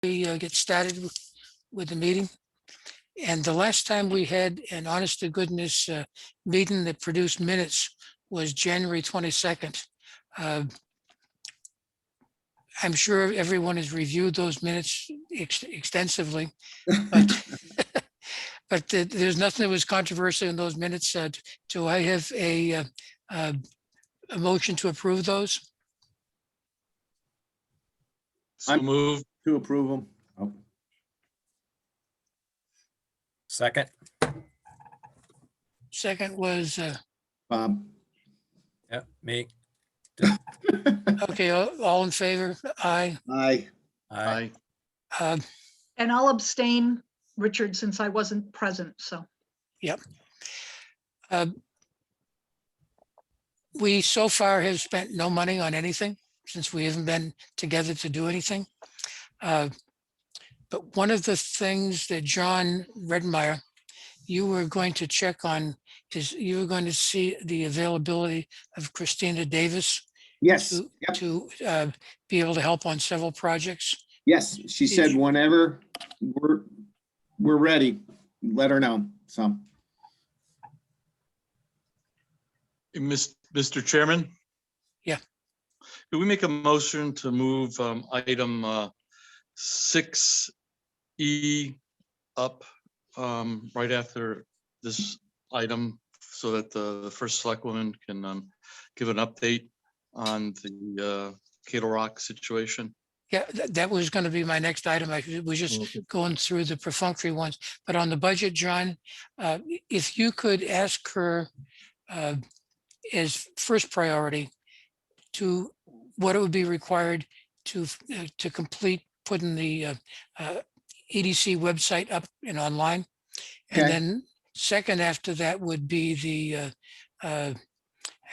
we get started with the meeting. And the last time we had an honest to goodness meeting that produced minutes was January 22nd. I'm sure everyone has reviewed those minutes extensively, but but there's nothing that was controversial in those minutes. Do I have a motion to approve those? So moved. To approve them. Oh, Second. Second was, Bob. Yeah, me. okay, all in favor? Aye. Aye. Aye. And I'll abstain, Richard, since I wasn't present, so. Yep. We so far have spent no money on anything since we haven't been together to do anything. But one of the things that John Redmeyer, you were going to check on is you were going to see the availability of Christina Davis Yes, to, yep, to be able to help on several projects. yes. She said whenever we're ready, let her know. So, Mr. Chairman? Yeah. Do we make a motion to move item 6E up right after this item so that the first selectwoman can give an update on the Kettle Rock situation? Yeah, that was going to be my next item. I was just Okay. going through the perfunctory ones, but on the budget, John, if you could ask her as first priority to what it would be required to complete putting the EDC website up and online. And Okay. then second after that would be the, I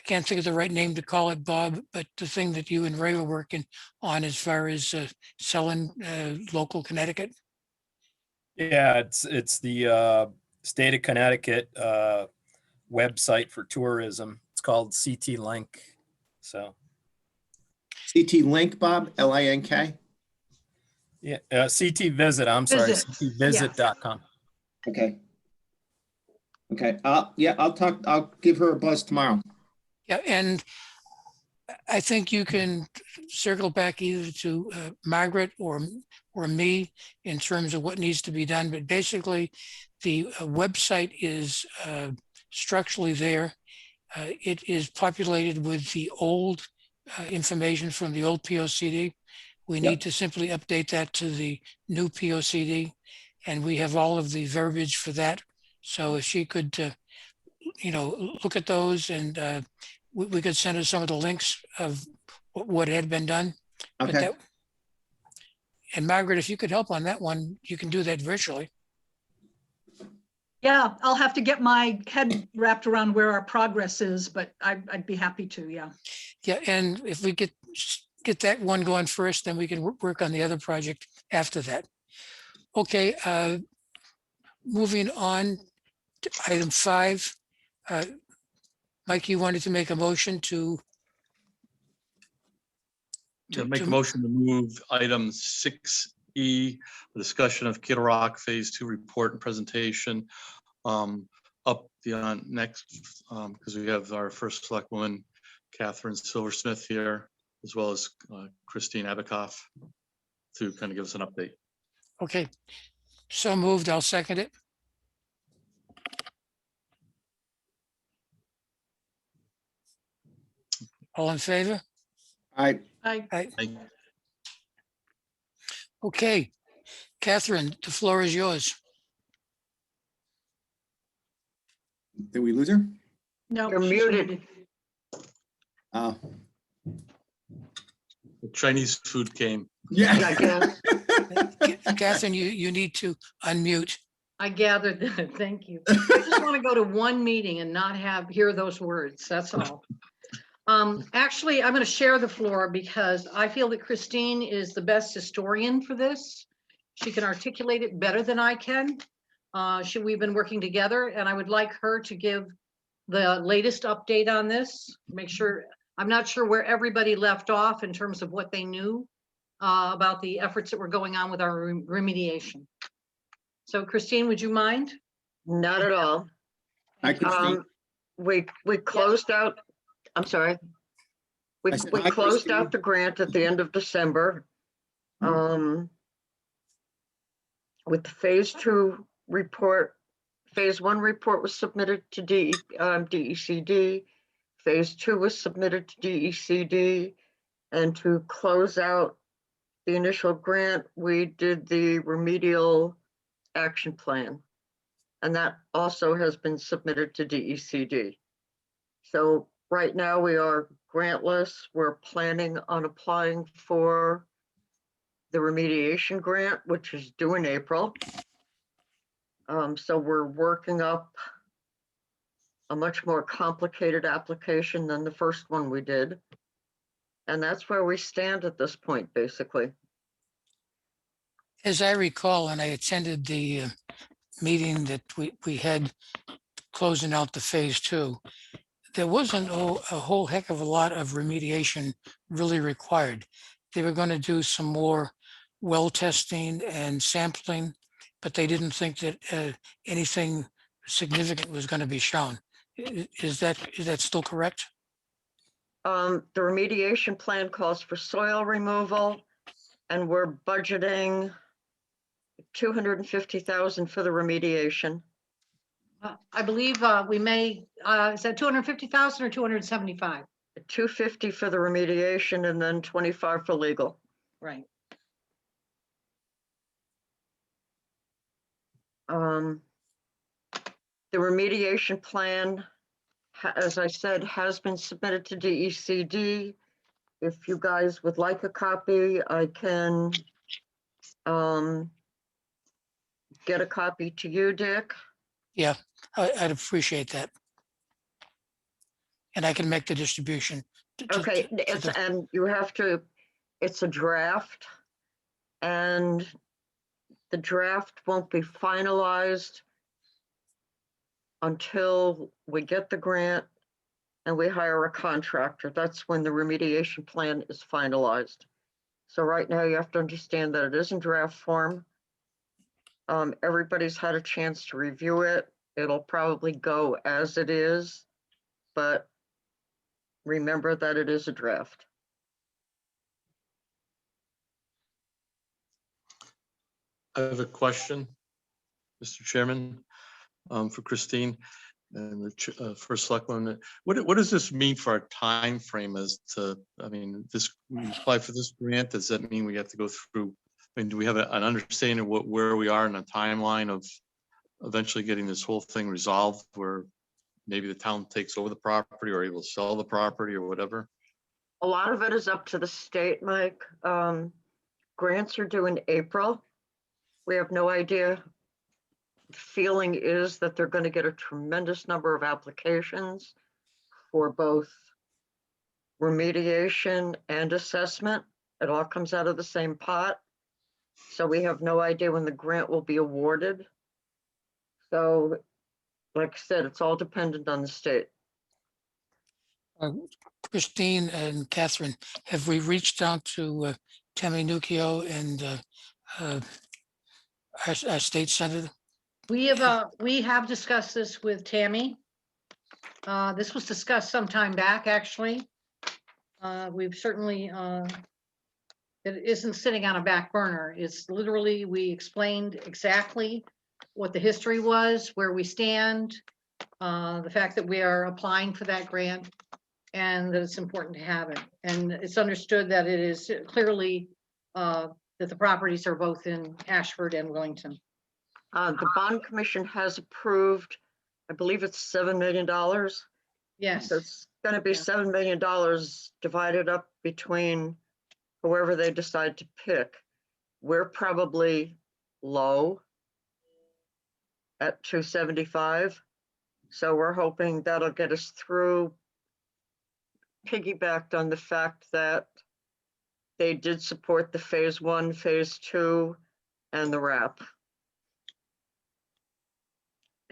can't think of the right name to call it, Bob, but the thing that you and Ray were working on as far as selling local Connecticut. Yeah, it's the state of Connecticut website for tourism. It's called CT Link. So CT Link, Bob, LINK. yeah, CT Visit. I'm sorry, Visit, ctvisit.com. Okay. Okay. Yeah, I'll give her a buzz tomorrow. Yeah, and I think you can circle back either to Margaret or me in terms of what needs to be done. But basically, the website is structurally there. It is populated with the old information from the old POCD. We Yep. need to simply update that to the new POCD, and we have all of the verbiage for that. So if she could, look at those and we could send her some of the links of what had been done. But Okay. and Margaret, if you could help on that one, you can do that virtually. Yeah, I'll have to get my head wrapped around where our progress is, but I'd be happy to, yeah. Yeah, and if we get that one going first, then we can work on the other project after that. Okay, moving on to item 5. Mike, you wanted to make a motion to Make a motion to move item 6E, the discussion of Kettle Rock Phase 2 report and presentation up the next, because we have our first selectwoman, Catherine Silversmith here, as well as Christine Abakoff to kind of give us an update. Okay, so moved. I'll second it. All in favor? I I, Okay, Catherine, the floor is yours. Did we lose her? no. You're she's muted. Oh, The Chinese food came. yeah. I guess. Catherine, you need to unmute. I gathered that. Thank you. I just want to go to one meeting and not hear those words. That's all. Actually, I'm going to share the floor because I feel that Christine is the best historian for this. She can articulate it better than I can. We've been working together, and I would like her to give the latest update on this. Make sure, I'm not sure where everybody left off in terms of what they knew about the efforts that were going on with our remediation. So Christine, would you mind? Not at all. Hi, Christine. We closed out, I'm sorry. We I said, we hi, closed Christine. out the grant at the end of December. With the phase 2 report, phase 1 report was submitted to DECD. Phase 2 was submitted to DECD. And to close out the initial grant, we did the remedial action plan. And that also has been submitted to DECD. So right now we are grantless. We're planning on applying for the remediation grant, which is due in April. So we're working up a much more complicated application than the first one we did. And that's where we stand at this point, basically. As I recall, and I attended the meeting that we had closing out the phase 2, there wasn't a whole heck of a lot of remediation really required. They were going to do some more well testing and sampling, but they didn't think that anything significant was going to be shown. Is that still correct? The remediation plan calls for soil removal, and we're budgeting $250,000 for the remediation. I believe we may, is that 250,000 or 275? $250 for the remediation and then $25 for legal. Right. The remediation plan, as I said, has been submitted to DECD. If you guys would like a copy, I can get a copy to you, Dick. Yeah, I'd appreciate that. And I can make the distribution. Okay, and you have to, it's a draft, and the draft won't be finalized until we get the grant and we hire a contractor. That's when the remediation plan is finalized. So right now you have to understand that it is in draft form. Everybody's had a chance to review it. It'll probably go as it is, but remember that it is a draft. I have a question, Mr. Chairman, for Christine and the first selectman. What does this mean for our time frame as to, I mean, we apply for this grant, does that mean we have to go through, I mean, do we have an understanding of where we are in a timeline of eventually getting this whole thing resolved, where maybe the town takes over the property or able to sell the property or whatever? A lot of it is up to the state, Mike. Grants are due in April. We have no idea. The feeling is that they're going to get a tremendous number of applications for both remediation and assessment. It all comes out of the same pot. So we have no idea when the grant will be awarded. So, like I said, it's all dependent on the state. Christine and Catherine, have we reached out to Tammy Nuccio and our state senator? We have discussed this with Tammy. This was discussed some time back, actually. We've certainly, it isn't sitting on a back burner. It's literally, we explained exactly what the history was, where we stand, the fact that we are applying for that grant, and that it's important to have it. And it's understood that it is clearly that the properties are both in Ashford and Wellington. The bond commission has approved, I believe it's $7 million. Yes. So it's going to be Yeah. $7 million divided up between whoever they decide to pick. We're probably low at 275. So we're hoping that'll get us through, piggybacked on the fact that they did support the phase 1, phase 2, and the wrap.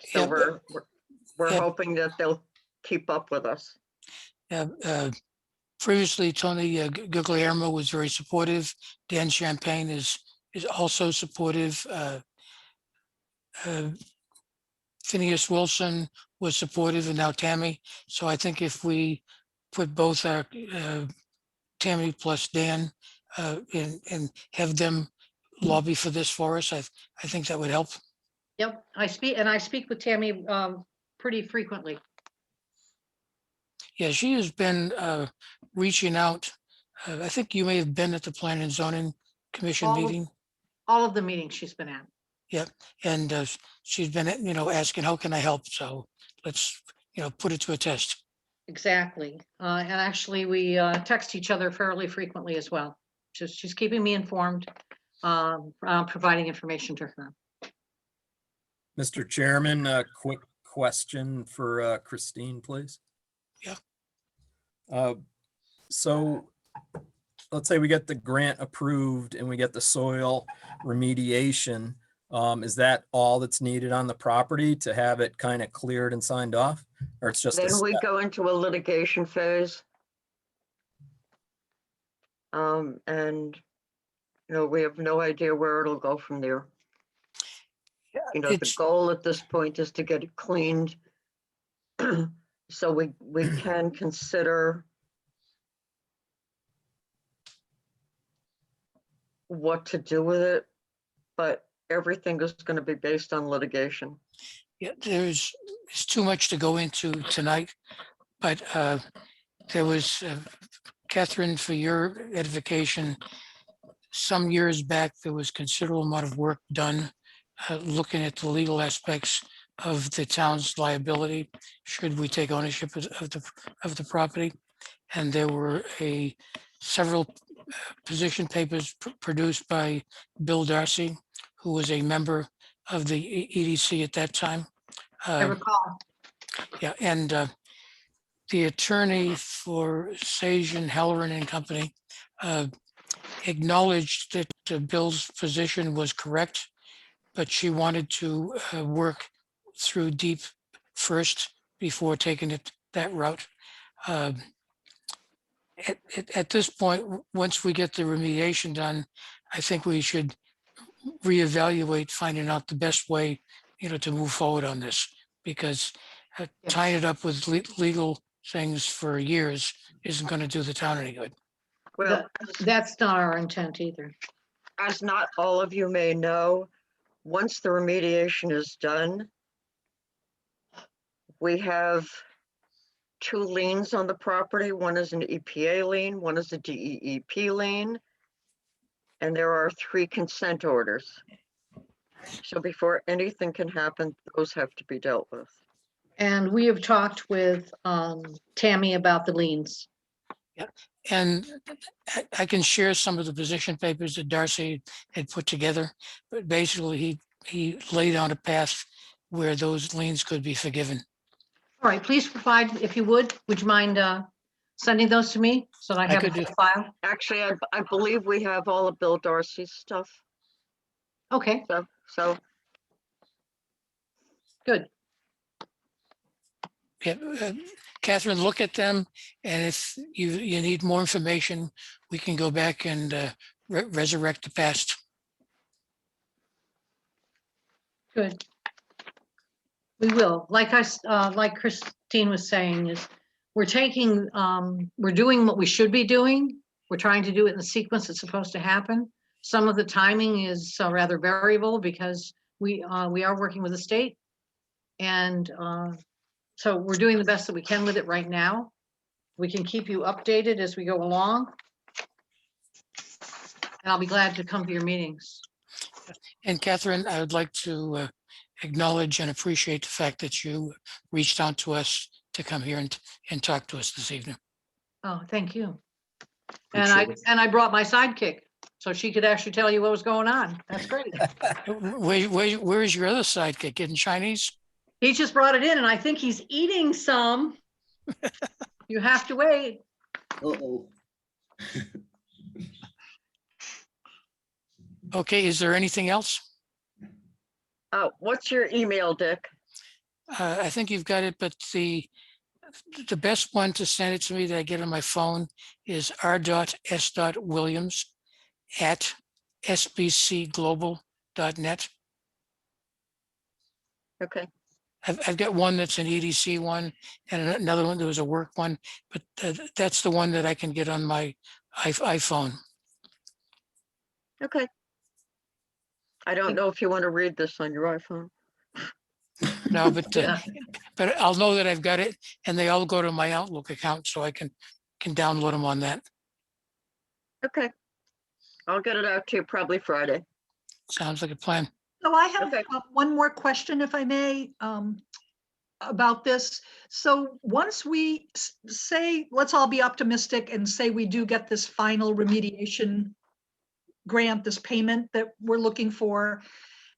So Yeah, we're yeah. hoping that they'll keep up with us. previously, Tony Guglielmo was very supportive. Dan Champagne is also supportive. Phineas Wilson was supportive, and now Tammy. So I think if we put both our Tammy plus Dan and have them lobby for this for us, I think that would help. Yep, I speak with Tammy pretty frequently. Yeah, she has been reaching out. I think you may have been at the Planning and Zoning Commission All of- meeting. All of the meetings she's been at. Yep, and she's been, asking, how can I help? So let's, put it to a test. Exactly. And actually, we text each other fairly frequently as well. She's keeping me informed, providing information to her. Mr. Chairman, a quick question for Christine, please. Yeah. So let's say we get the grant approved and we get the soil remediation. Is that all that's needed on the property to have it kind of cleared and signed off? Or it's just a Then we step? go into a litigation phase. And, we have no idea where it'll go from there. The It's- goal at this point is to get it cleaned. So we can consider what to do with it, but everything is going to be based on litigation. Yeah, there's too much to go into tonight, but there was, Catherine, for your edification, some years back, there was considerable amount of work done looking at the legal aspects of the town's liability should we take ownership of the property. And there were several position papers produced by Bill Darcy, who was a member of the EDC at that time. I recall. Yeah, and the attorney for Sajan, Halloran and Company acknowledged that Bill's position was correct, but she wanted to work through deep first before taking it that route. At this point, once we get the remediation done, I think we should reevaluate finding out the best way, to move forward on this, because tying it up with legal things for years isn't going to do the town any good. Well, That's not our intent either. as not all of you may know, once the remediation is done, we have 2 liens on the property. One is an EPA lien, one is a DEEP lien, and there are 3 consent orders. So before anything can happen, those have to be dealt with. And we have talked with Tammy about the liens. And I can share some of the position papers that Darcy had put together, but basically he laid out a path where those liens could be forgiven. All right, please provide, if you would you mind sending those to me so that I I have could it in do. the file? Actually, I believe we have all of Bill Darcy's stuff. Okay, So good. Yeah, Catherine, look at them, and if you need more information, we can go back and resurrect the past. Good. We will, like Christine was saying, is we're doing what we should be doing. We're trying to do it in the sequence it's supposed to happen. Some of the timing is rather variable because we are working with the state. And so we're doing the best that we can with it right now. We can keep you updated as we go along. And I'll be glad to come to your meetings. And Catherine, I would like to acknowledge and appreciate the fact that you reached out to us to come here and talk to us this evening. Oh, thank you. And I brought my sidekick, so she could actually tell you what was going on. That's great. Where is your other sidekick? Getting Chinese? He just brought it in and I think he's eating some. You have to wait. Uh-oh. Okay, is there anything else? what's your email, Dick? I think you've got it, but the The best one to send it to me that I get on my phone is r.s.williams@sbcglobal.net. Okay, I've got one that's an EDC one and another one that was a work one, but that's the one that I can get on my iPhone. okay. I don't know if you want to read this on your iPhone. No, but Yeah. but I'll know that I've got it, and they all go to my Outlook account, so I can download them on that. Okay. I'll get it out to you probably Friday. Sounds like a plan. So I have Okay. one more question, if I may, about this. So once we say, let's all be optimistic and say we do get this final remediation grant, this payment that we're looking for,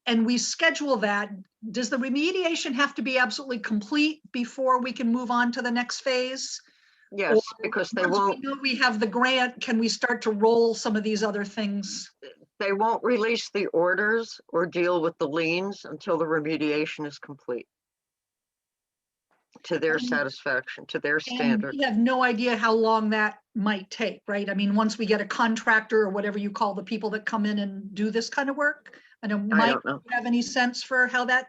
and we schedule that, does the remediation have to be absolutely complete before we can move on to the next phase? Yes, Or because they once won't, we know we have the grant, can we start to roll some of these other things? they won't release the orders or deal with the liens until the remediation is complete. To their satisfaction, to their And standard. we have no idea how long that might take, right? I mean, once we get a contractor or whatever you call the people that come in and do this kind of work. I know, I Mike, don't know. do you have any sense for how that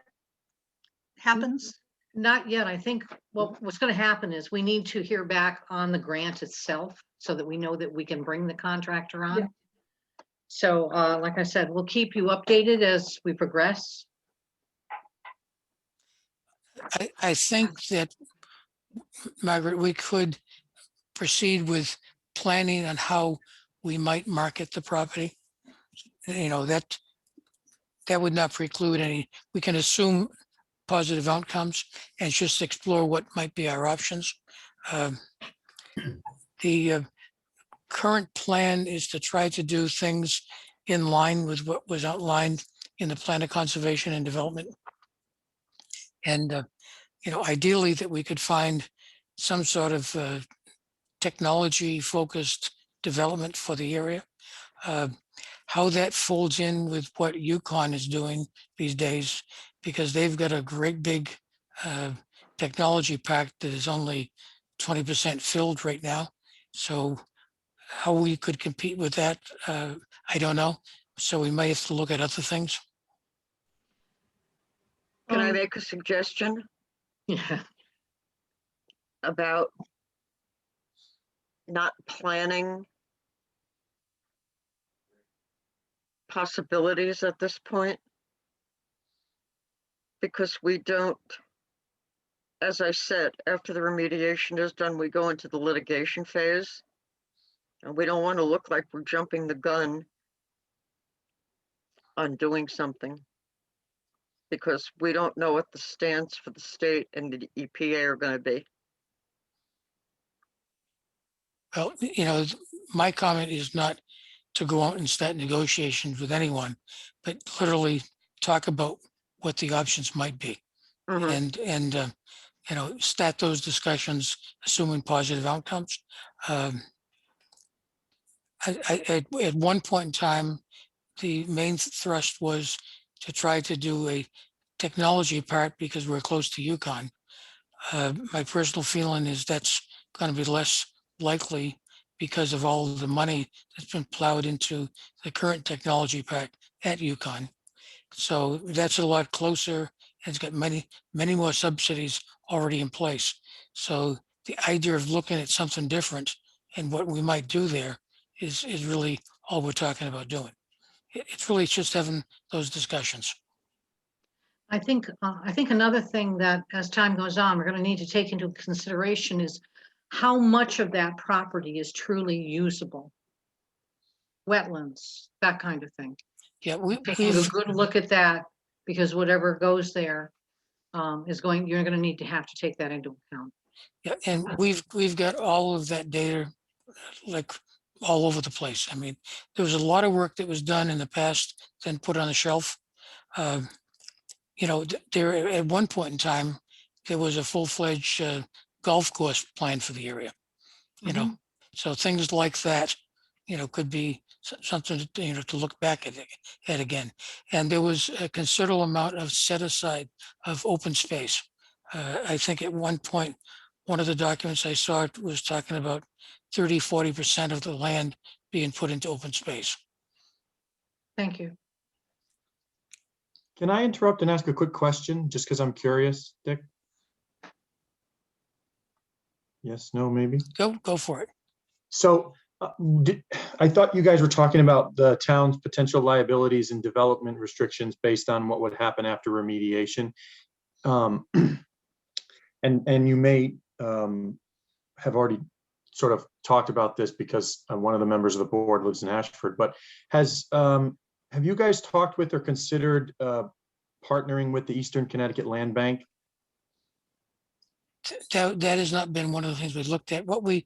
happens? Not yet. I think what's going to happen is we need to hear back on the grant itself so that we know that we can bring the contractor Yeah. on. So, like I said, we'll keep you updated as we progress. I think that, Margaret, we could proceed with planning on how we might market the property. You know, that would not preclude any, we can assume positive outcomes and just explore what might be our options. The current plan is to try to do things in line with what was outlined in the plan of conservation and development. And, you know, ideally that we could find some sort of technology focused development for the area. How that folds in with what Yukon is doing these days, because they've got a great big technology pack that is only 20% filled right now. So how we could compete with that, I don't know. So we may have to look at other things. Can I make a suggestion Yeah. about not planning possibilities at this point? Because we don't, as I said, after the remediation is done, we go into the litigation phase. And we don't want to look like we're jumping the gun on doing something. Because we don't know what the stance for the state and the EPA are going to be. Well, you know, my comment is not to go out and start negotiations with anyone, but literally talk about what the options might be. Mhm. And you know, start those discussions, assuming positive outcomes. At one point in time, the main thrust was to try to do a technology part because we're close to Yukon. My personal feeling is that's going to be less likely because of all the money that's been plowed into the current technology pack at Yukon. So that's a lot closer and it's got many more subsidies already in place. So the idea of looking at something different and what we might do there is really all we're talking about doing. It's really just having those discussions. I think another thing that as time goes on, we're going to need to take into consideration is how much of that property is truly usable. Wetlands, that kind of thing. Yeah, Taking a good look at that, because whatever goes there you're going to need to have to take that into account. yeah, and we've got all of that data like all over the place. I mean, there was a lot of work that was done in the past, then put on the shelf. You know, there at one point in time, there was a full-fledged golf course planned for the area. You know, so things like that, you know, could be something to, you know, to look back at again. And there was a considerable amount of set aside of open space. I think at one point one of the documents I saw was talking about 30–40% of the land being put into open space. Thank you. Can I interrupt and ask a quick question, just because I'm curious, Dick? Yes, no, maybe? Go for it. So I thought you guys were talking about the town's potential liabilities and development restrictions based on what would happen after remediation. And you may have already sort of talked about this because one of the members of the board lives in Ashford, but have you guys talked with or considered partnering with the Eastern Connecticut Land Bank? That has not been one of the things we looked at. What we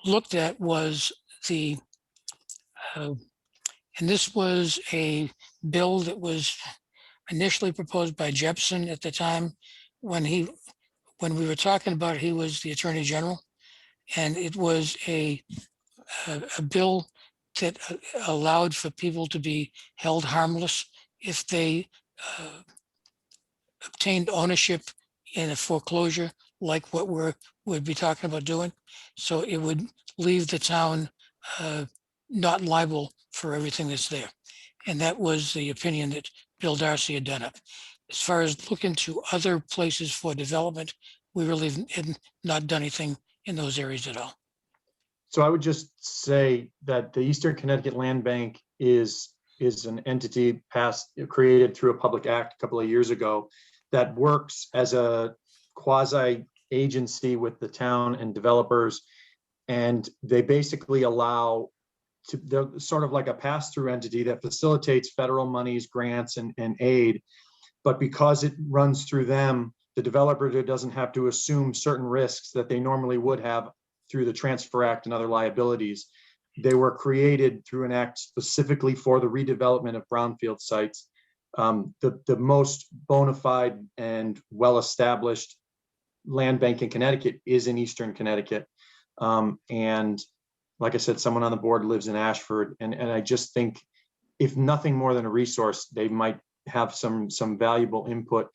looked at was the, and this was a bill that was initially proposed by Jepson at the time when we were talking about it, he was the Attorney General, and it was a bill that allowed for people to be held harmless if they obtained ownership in a foreclosure, like what we'd be talking about doing. So it would leave the town not liable for everything that's there. And that was the opinion that Bill Darcy had done up. As far as looking to other places for development, we really had not done anything in those areas at all. So I would just say that the Eastern Connecticut Land Bank is an entity created through a public act a couple of years ago that works as a quasi agency with the town and developers. And they basically they're sort of like a pass-through entity that facilitates federal monies, grants, and aid. But because it runs through them, the developer doesn't have to assume certain risks that they normally would have through the Transfer Act and other liabilities. They were created through an act specifically for the redevelopment of brownfield sites. The most bona fide and well-established land bank in Connecticut is in Eastern Connecticut. And like I said, someone on the board lives in Ashford. And I just think if nothing more than a resource, they might have some valuable input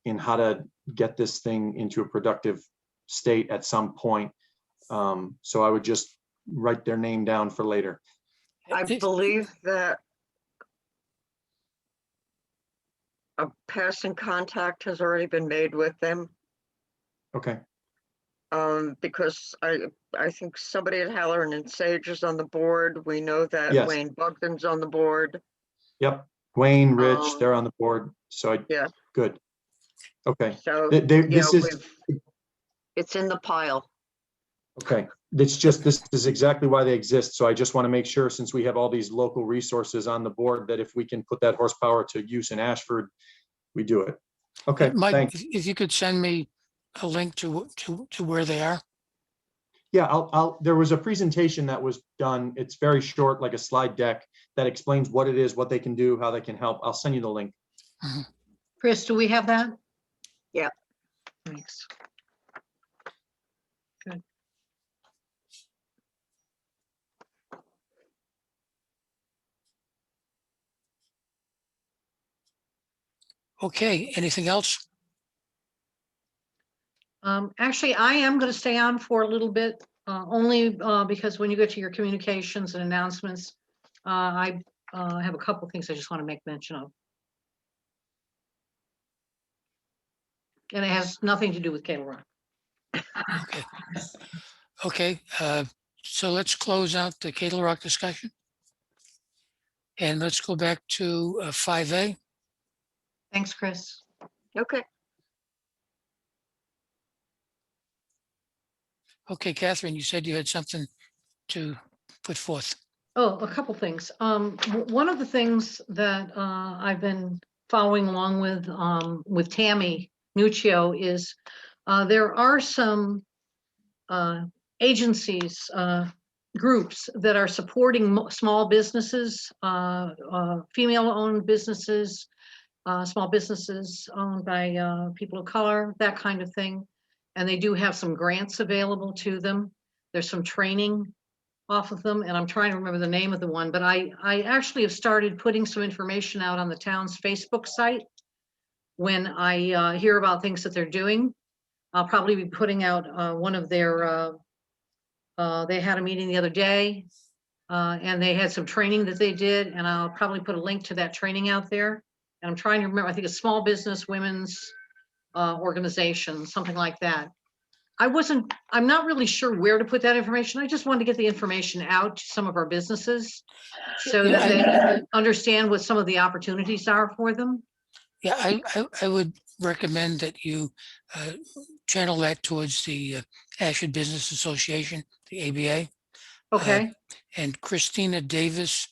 in how to get this thing into a productive state at some point. So I would just write their name down for later. I believe that a passing contact has already been made with them. Okay. Because I think somebody at Halloran and Sage is on the board. We know that Yes. Wayne Bugden's on the board. Yep. Wayne, Rich, they're on the board. So Yeah. Good. Okay. So it's in the pile. Okay. This is exactly why they exist. So I just want to make sure, since we have all these local resources on the board, that if we can put that horsepower to use in Ashford, we do it. Okay. Mike, Thanks. if you could send me a link to where they are. Yeah, there was a presentation that was done. It's very short, like a slide deck that explains what it is, what they can do, how they can help. I'll send you the link. Chris, do we have that? Yeah. Thanks. Good. Okay, anything else? Actually, I am going to stay on for a little bit, only because when you get to your communications and announcements, I have a couple things I just want to make mention of. And it has nothing to do with Cable Rock. Okay. Okay, so let's close out the Kettle Rock discussion. And let's go back to 5A. Thanks, Chris. Okay. Okay, Catherine, you said you had something to put forth. Oh, a couple things. One of the things that I've been following along with Tammy Nuccio is there are some agencies, groups that are supporting small businesses, female-owned businesses, small businesses owned by people of color, that kind of thing. And they do have some grants available to them. There's some training off of them, and I'm trying to remember the name of the one, but I actually have started putting some information out on the town's Facebook site when I hear about things that they're doing. I'll probably be putting out one of their, they had a meeting the other day, and they had some training that they did, and I'll probably put a link to that training out there. And I'm trying to remember, I think it's small business women's organization, something like that. I'm not really sure where to put that information. I just wanted to get the information out to some of our businesses so Yeah, that they can understand what some of the opportunities are for them. Yeah, I would recommend that you channel that towards the Ashford Business Association, the ABA. Okay, And Christina Davis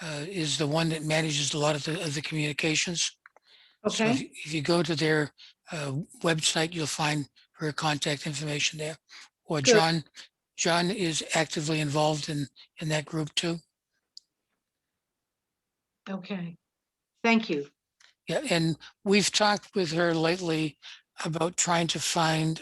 is the one that manages a lot of the communications. So okay, if you go to their website, you'll find her contact information there. Or Good. John is actively involved in that group too. okay. Thank you. Yeah, and we've talked with her lately about trying to find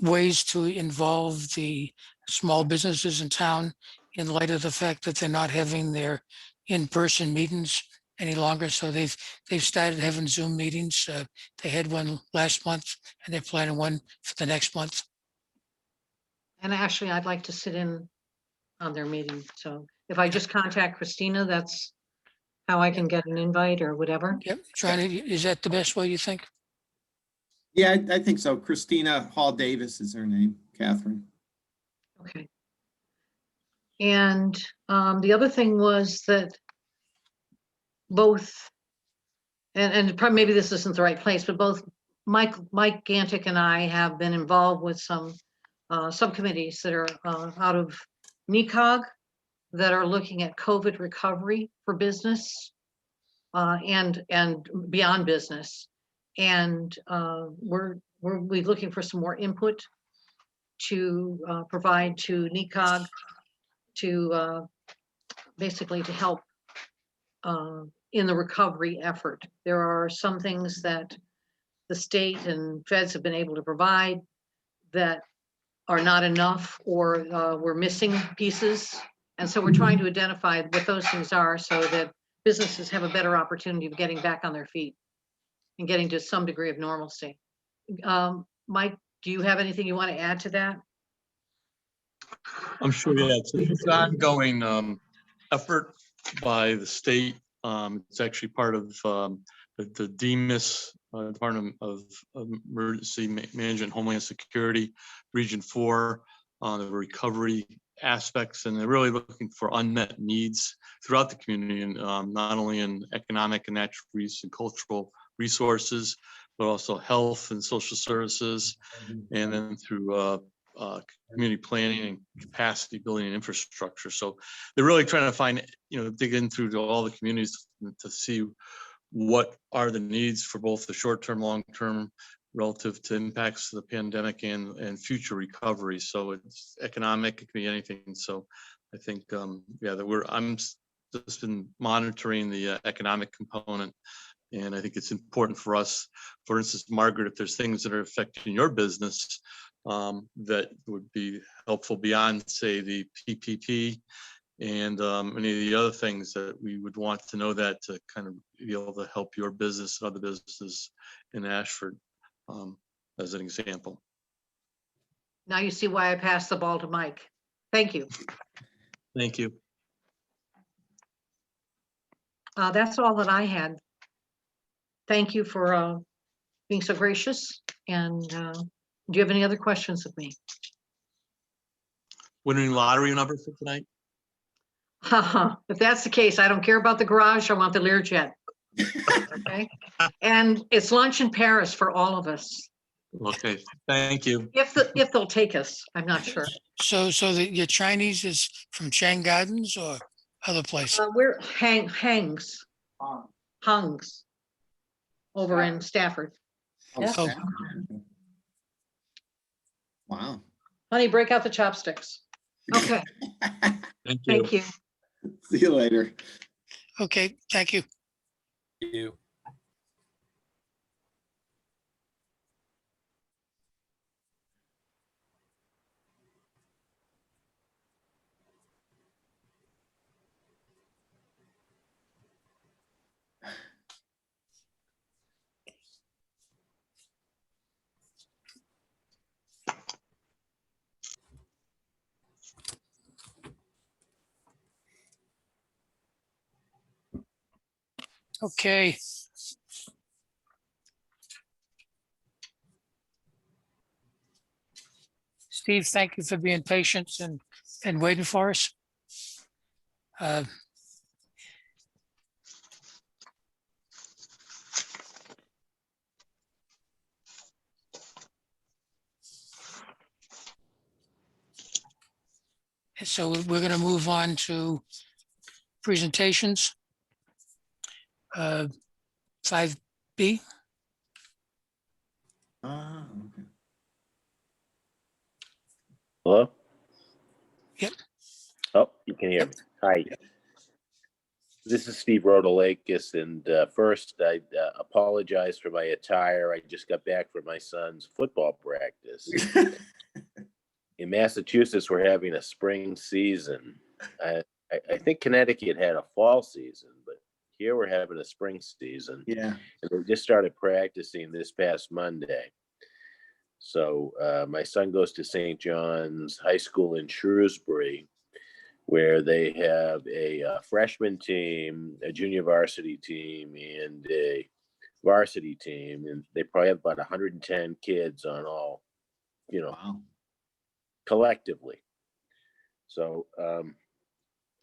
ways to involve the small businesses in town in light of the fact that they're not having their in-person meetings any longer. So they've started having Zoom meetings. They had one last month and they're planning one for the next month. And actually, I'd like to sit in on their meeting. So if I just contact Christina, that's how I can get an invite or whatever. Yep, is that the best way you think? Yeah, I think so. Christina Hall Davis is her name, Catherine. Okay. And the other thing was that both, and probably maybe this isn't the right place, but both Mike Gantic and I have been involved with some subcommittees that are out of NECOG that are looking at COVID recovery for business and beyond business. And we're looking for some more input to provide to NECOG to basically to help in the recovery effort. There are some things that the state and feds have been able to provide that are not enough, or we're missing pieces. And so we're trying to identify what those things are so that businesses have a better opportunity of getting back on their feet and getting to some degree of normalcy. Mike, do you have anything you want to add to that? I'm sure, yeah, it's an ongoing effort by the state. It's actually part of the DEMIS, Department of Emergency Management and Homeland Security, Region 4, on the recovery aspects, and they're really looking for unmet needs throughout the community, and not only in economic and natural resources and cultural resources, but also health and social services, and then through community planning and capacity building and infrastructure. So they're really trying to find, dig in through to all the communities to see what are the needs for both the short-term, long-term, relative to impacts of the pandemic and future recovery. So it's economic, it can be anything. So I think, yeah, I'm just been monitoring the economic component. And I think it's important for us, for instance, Margaret, if there's things that are affecting your business that would be helpful beyond, say, the PPP and any of the other things that we would want to know, that to kind of be able to help your business and other businesses in Ashford, as an example. Now you see why I passed the ball to Mike. Thank you. Thank you. That's all that I had. Thank you for being so gracious. And do you have any other questions of me? Winning lottery number for tonight? If that's the case, I don't care about the garage. I want the Learjet. Okay. And it's lunch in Paris for all of us. Okay, thank you. If they'll take us, I'm not sure. So your Chinese is from Chang Gardens or other place? We're Hangs over in Stafford. Yeah. Oh, wow. Honey, break out the chopsticks. Okay, Thank you. thank you. See you later. Okay, thank you. You. Okay. Steve, thank you for being patient and waiting for us. Uh, So we're going to move on to presentations. 5B. Okay. Hello? Yep. Oh, you can hear Yep. me. Hi. This is Steve Rodolakis, and first, I apologize for my attire. I just got back from my son's football practice. In Massachusetts, we're having a spring season. I think Connecticut had a fall season, but here we're having a spring season. Yeah. And we just started practicing this past Monday. So my son goes to St. John's High School in Shrewsbury, where they have a freshman team, a junior varsity team, and a varsity team. And they probably have about 110 kids on all, Wow. collectively. So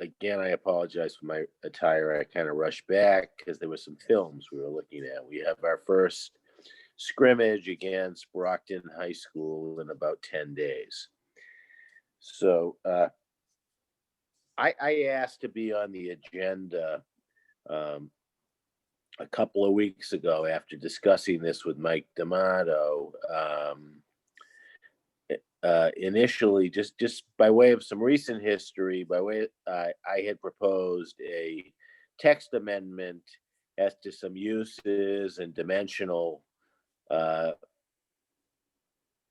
again, I apologize for my attire. I kind of rushed back because there were some films we were looking at. We have our first scrimmage against Brockton High School in about 10 days. So I asked to be on the agenda a couple of weeks ago after discussing this with Mike D'Amato. Initially, just by way of some recent history, I had proposed a text amendment as to some uses and dimensional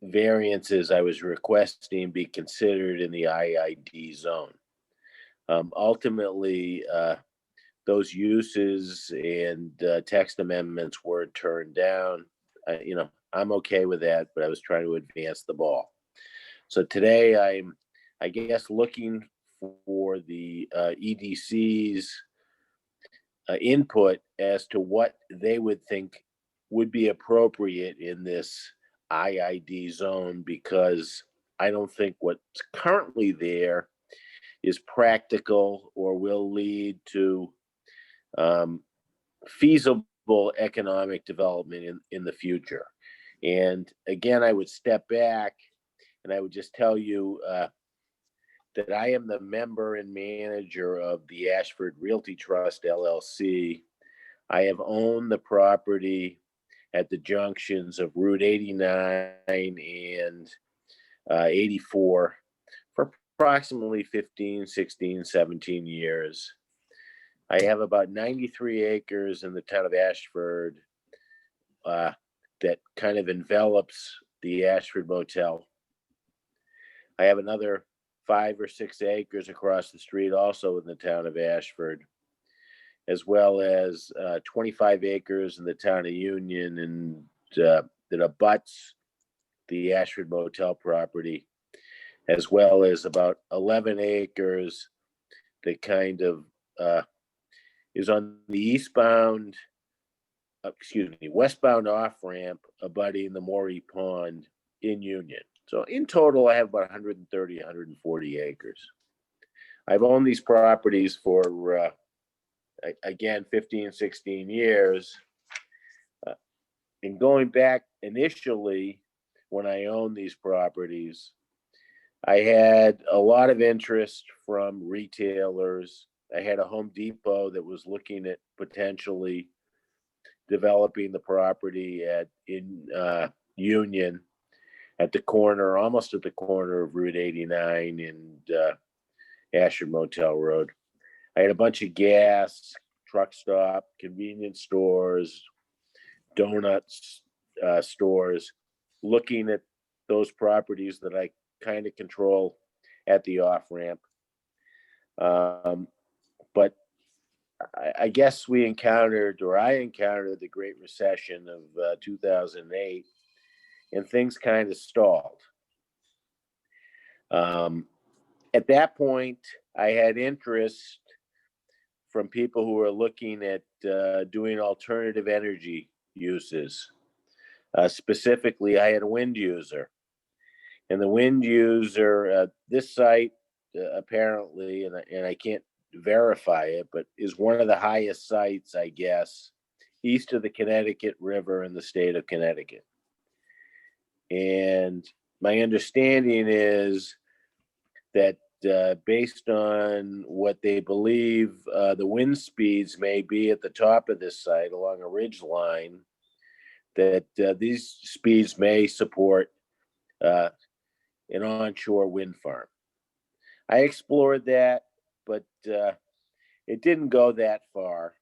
variances I was requesting be considered in the IID zone. Ultimately, those uses and text amendments were turned down. I'm okay with that, but I was trying to advance the ball. So today I'm, I guess, looking for the EDC's input as to what they would think would be appropriate in this IID zone, because I don't think what's currently there is practical or will lead to feasible economic development in the future. And again, I would step back and I would just tell you that I am the member and manager of the Ashford Realty Trust, LLC. I have owned the property at the junctions of Route 89 and 84 for approximately 15, 16, 17 years. I have about 93 acres in the town of Ashford that kind of envelops the Ashford Motel. I have another 5 or 6 acres across the street also in the town of Ashford, as well as 25 acres in the town of Union and that abuts the Ashford Motel property, as well as about 11 acres that kind of is on the westbound off-ramp abutting the Morey Pond in Union. So in total, I have about 130, 140 acres. I've owned these properties for, again, 15, 16 years. And going back initially, when I owned these properties, I had a lot of interest from retailers. I had a Home Depot that was looking at potentially developing the property in Union, at the corner, almost at the corner of Route 89 and Ashford Motel Road. I had a bunch of gas, truck stop, convenience stores, donuts stores, looking at those properties that I kind of control at the off ramp. But I guess I encountered the Great Recession of 2008, and things kind of stalled. At that point, I had interest from people who were looking at doing alternative energy uses. Specifically, I had a wind user. And the wind user, this site apparently, and I can't verify it, but is one of the highest sites, I guess, east of the Connecticut River in the state of Connecticut. And my understanding is that based on what they believe the wind speeds may be at the top of this site along a ridge line, that these speeds may support an onshore wind farm. I explored that, but it didn't go that far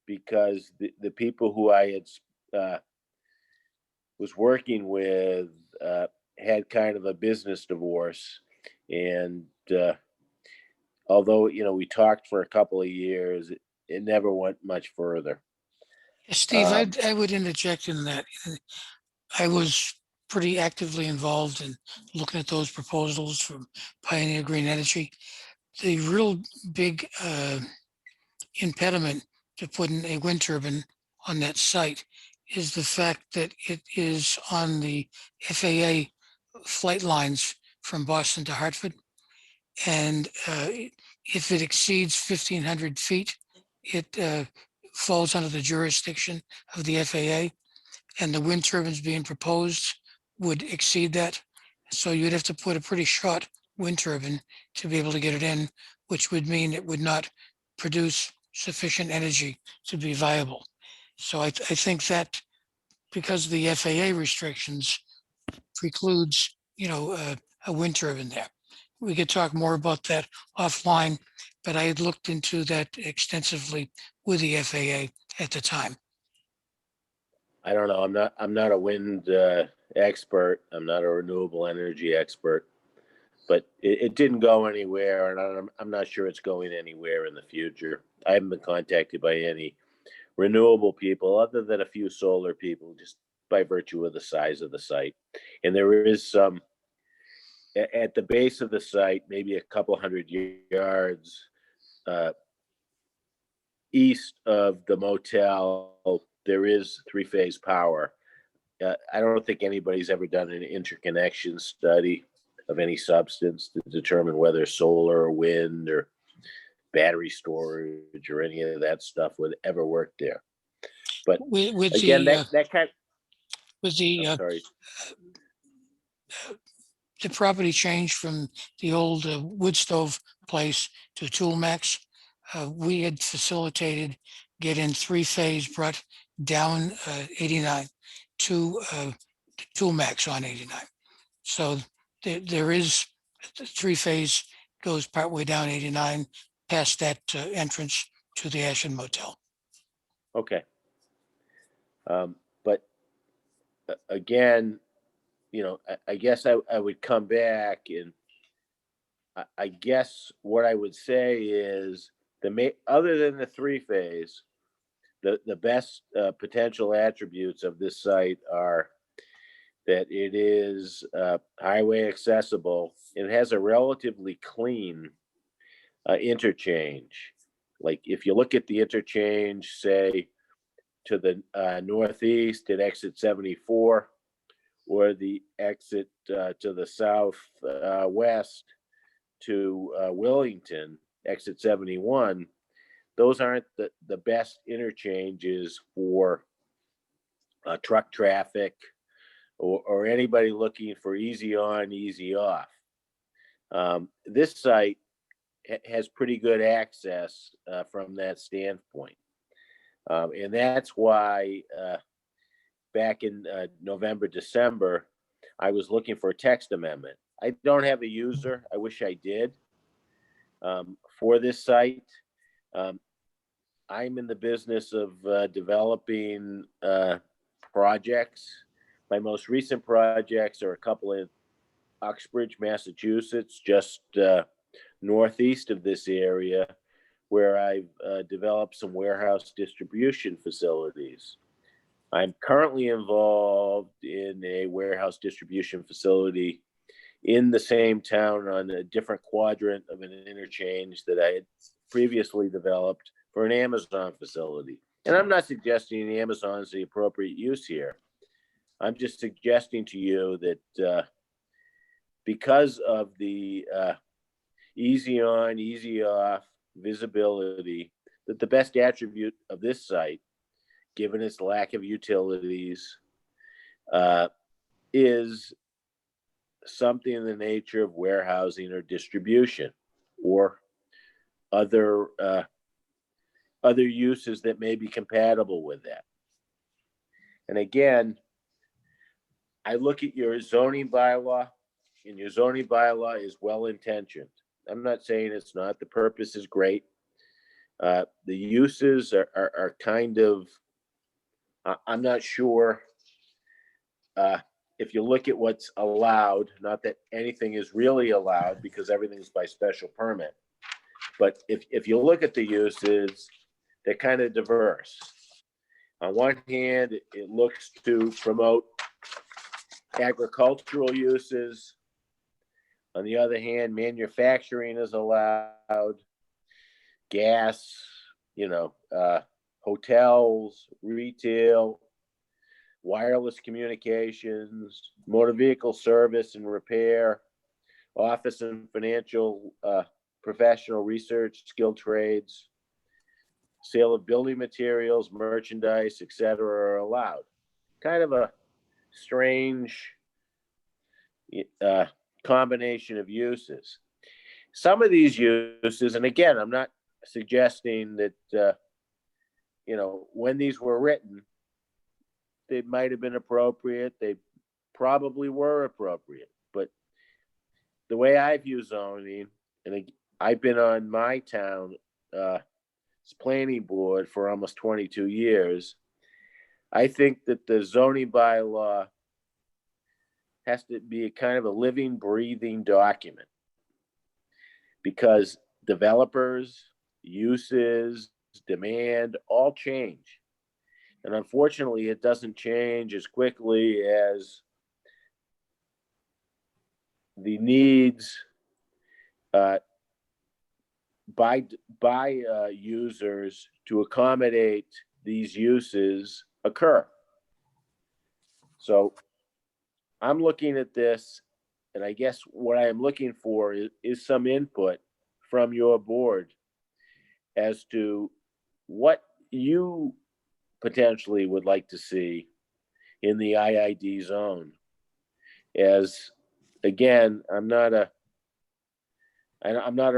because the people who I had was working with had kind of a business divorce, and although we talked for a couple of years, it never went much further. Steve, I would interject in that. I was pretty actively involved in looking at those proposals from Pioneer Green Energy. The real big impediment to putting a wind turbine on that site is the fact that it is on the FAA flight lines from Boston to Hartford. And if it exceeds 1,500 feet, it falls under the jurisdiction of the FAA, and the wind turbines being proposed would exceed that. So you'd have to put a pretty short wind turbine to be able to get it in, which would mean it would not produce sufficient energy to be viable. So I think that because of the FAA restrictions precludes, a wind turbine there. We could talk more about that offline, but I had looked into that extensively with the FAA at the time. I don't know. I'm not a wind expert. I'm not a renewable energy expert, but it didn't go anywhere, and I'm not sure it's going anywhere in the future. I haven't been contacted by any renewable people other than a few solar people, just by virtue of the size of the site. And there is some at the base of the site, maybe a couple hundred yards east of the motel, there is three-phase power. I don't think anybody's ever done an interconnection study of any substance to determine whether solar or wind or battery storage or any of that stuff would ever work there. But with again, the that kind with the I'm sorry. The property changed from the old wood stove place to Toolmax. We had facilitated getting three-phase brought down 89 to Toolmax on 89. So there is the three-phase goes partway down 89 past that entrance to the Ashford Motel. Okay. But again, I guess I would come back, and I guess what I would say is other than the three-phase, the best potential attributes of this site are that it is highway accessible. It has a relatively clean interchange. Like if you look at the interchange, say to the northeast at exit 74, or the exit to the south west to Willington, exit 71, those aren't the best interchanges for truck traffic or anybody looking for easy on, easy off. This site has pretty good access from that standpoint. And that's why back in November, December, I was looking for a text amendment. I don't have a user. I wish I did for this site. I'm in the business of developing projects. My most recent projects are a couple in Uxbridge, Massachusetts, just northeast of this area, where I've developed some warehouse distribution facilities. I'm currently involved in a warehouse distribution facility in the same town on a different quadrant of an interchange that I had previously developed for an Amazon facility. And I'm not suggesting Amazon is the appropriate use here. I'm just suggesting to you that because of the easy on, easy off visibility, that the best attribute of this site, given its lack of utilities, is something in the nature of warehousing or distribution, or other uses that may be compatible with that. And again, I look at your zoning bylaw, and your zoning bylaw is well-intentioned. I'm not saying it's not. The purpose is great. The uses are kind of, I'm not sure if you look at what's allowed, not that anything is really allowed because everything's by special permit. But if you look at the uses, they're kind of diverse. On one hand, it looks to promote agricultural uses. On the other hand, manufacturing is allowed, gas, hotels, retail, wireless communications, motor vehicle service and repair, office and financial, professional research, skilled trades, sale of building materials, merchandise, etc. are allowed. Kind of a strange combination of uses. Some of these uses, and again, I'm not suggesting that, when these were written, they might have been appropriate. They probably were appropriate. But the way I view zoning, and I've been on my town planning board for almost 22 years, I think that the zoning bylaw has to be a kind of a living, breathing document, because developers, uses, demand all change. And unfortunately, it doesn't change as quickly as the needs by users to accommodate these uses occur. So I'm looking at this, and I guess what I am looking for is some input from your board as to what you potentially would like to see in the IID zone. As again, I'm not a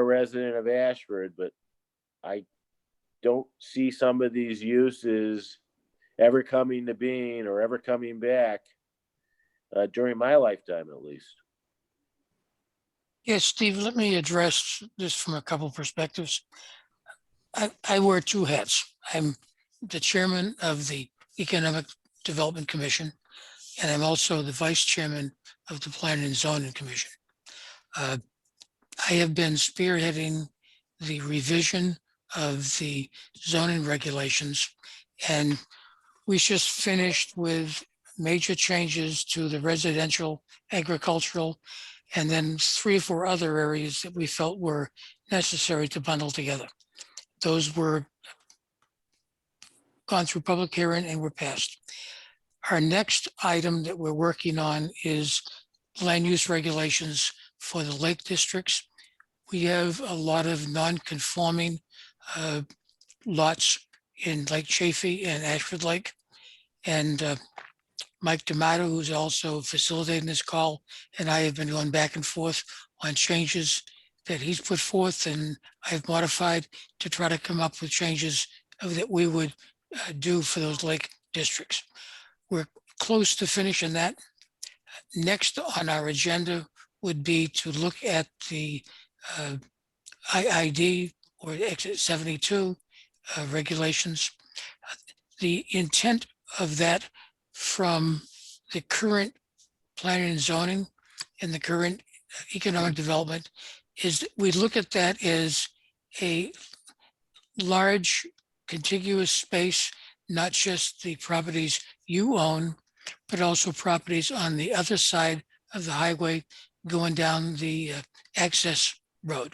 resident of Ashford, but I don't see some of these uses ever coming to being or ever coming back during my lifetime, at least. Yes, Steve, let me address this from a couple perspectives. I wear two hats. I'm the chairman of the Economic Development Commission, and I'm also the vice chairman of the Planning and Zoning Commission. I have been spearheading the revision of the zoning regulations, and we just finished with major changes to the residential, agricultural, and then 3 or 4 other areas that we felt were necessary to bundle together. Those were gone through public hearing and were passed. Our next item that we're working on is land use regulations for the lake districts. We have a lot of non-conforming lots in Lake Chaffee and Ashford Lake. And Mike D'Amato, who's also facilitating this call, and I have been going back and forth on changes that he's put forth and I've modified to try to come up with changes that we would do for those lake districts. We're close to finishing that. Next on our agenda would be to look at the IID or Exit 72 regulations. The intent of that from the current planning and zoning and the current economic development is that we look at that as a large contiguous space, not just the properties you own, but also properties on the other side of the highway going down the access road.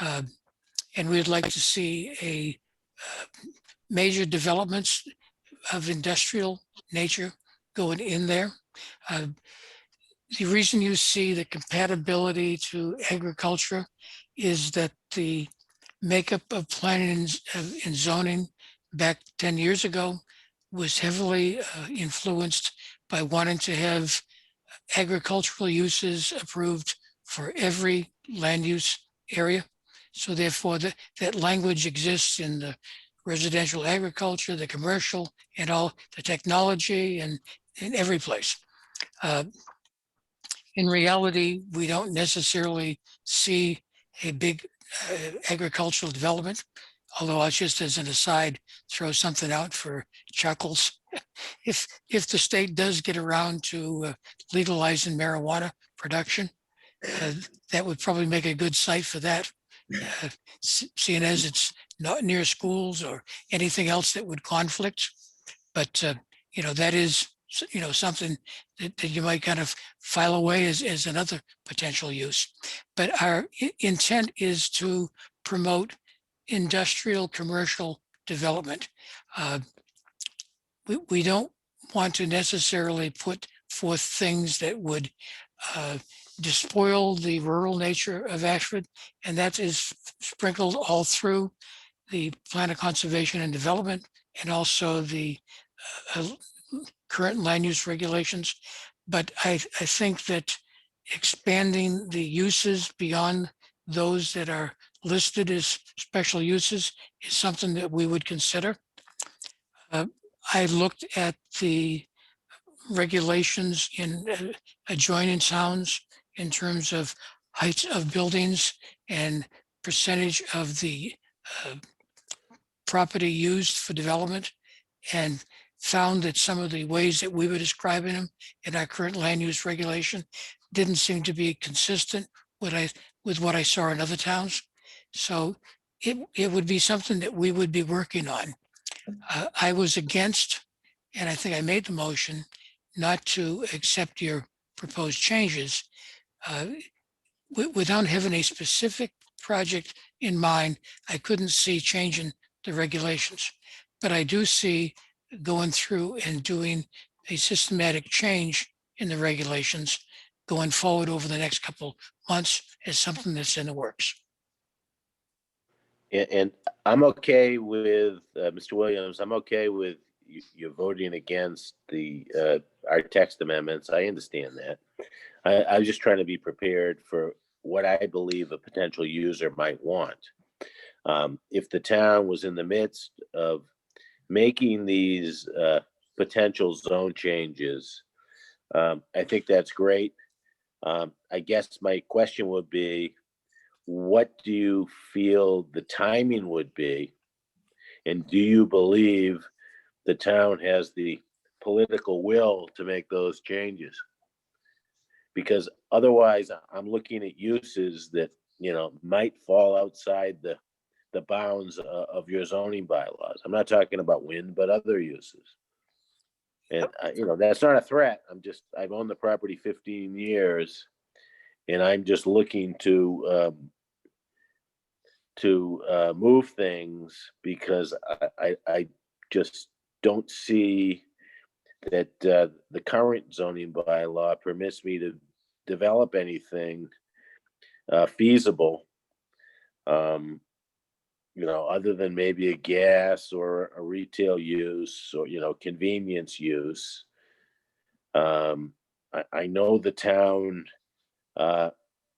And we'd like to see a major developments of industrial nature going in there. The reason you see the compatibility to agriculture is that the makeup of planning and zoning back 10 years ago was heavily influenced by wanting to have agricultural uses approved for every land use area. So therefore, that language exists in the residential agriculture, the commercial, and all the technology, and in every place. In reality, we don't necessarily see a big agricultural development, although I'll just as an aside, throw something out for chuckles. If the state does get around to legalizing marijuana production, that would probably make a good site for that, seeing as it's not near schools or anything else that would conflict. But, that is, something that you might kind of file away as another potential use. But our intent is to promote industrial commercial development. We don't want to necessarily put forth things that would despoil the rural nature of Ashford, and that is sprinkled all through the plan of conservation and development, and also the current land use regulations. But I think that expanding the uses beyond those that are listed as special uses is something that we would consider. I looked at the regulations in adjoining towns in terms of heights of buildings and percentage of the property used for development, and found that some of the ways that we were describing them in our current land use regulation didn't seem to be consistent with what I saw in other towns. So it would be something that we would be working on. I was against, and I think I made the motion, not to accept your proposed changes. Without having a specific project in mind, I couldn't see changing the regulations. But I do see going through and doing a systematic change in the regulations going forward over the next couple months as something that's in the works. And I'm okay with, Mr. Williams, I'm okay with you voting against our text amendments. I understand that. I was just trying to be prepared for what I believe a potential user might want. If the town was in the midst of making these potential zone changes, I think that's great. I guess my question would be, what do you feel the timing would be? And do you believe the town has the political will to make those changes? Because otherwise I'm looking at uses that, might fall outside the bounds of your zoning bylaws. I'm not talking about wind, but other uses. And, that's not a threat. I've owned the property 15 years, and I'm just looking to move things because I just don't see that the current zoning bylaw permits me to develop anything feasible, other than maybe a gas or a retail use or, convenience use. I know the town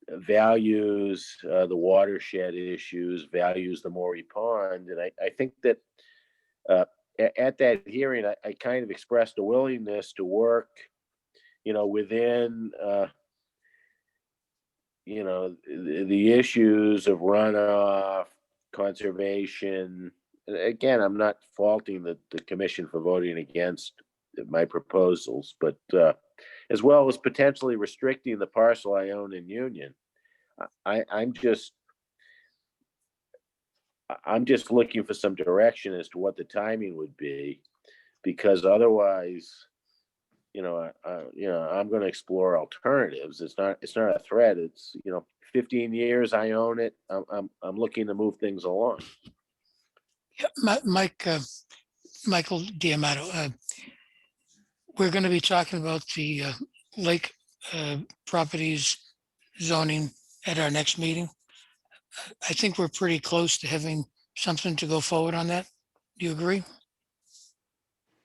values the watershed issues, values the Morey Pond. And I think that at that hearing, I kind of expressed a willingness to work, within, the issues of runoff, conservation. Again, I'm not faulting the commission for voting against my proposals, but as well as potentially restricting the parcel I own in Union. I'm just looking for some direction as to what the timing would be, because otherwise, I'm going to explore alternatives. It's not a threat. It's 15 years I own it. I'm looking to move things along. Yeah, Michael Diamato, we're going to be talking about the lake properties zoning at our next meeting. I think we're pretty close to having something to go forward on that. Do you agree?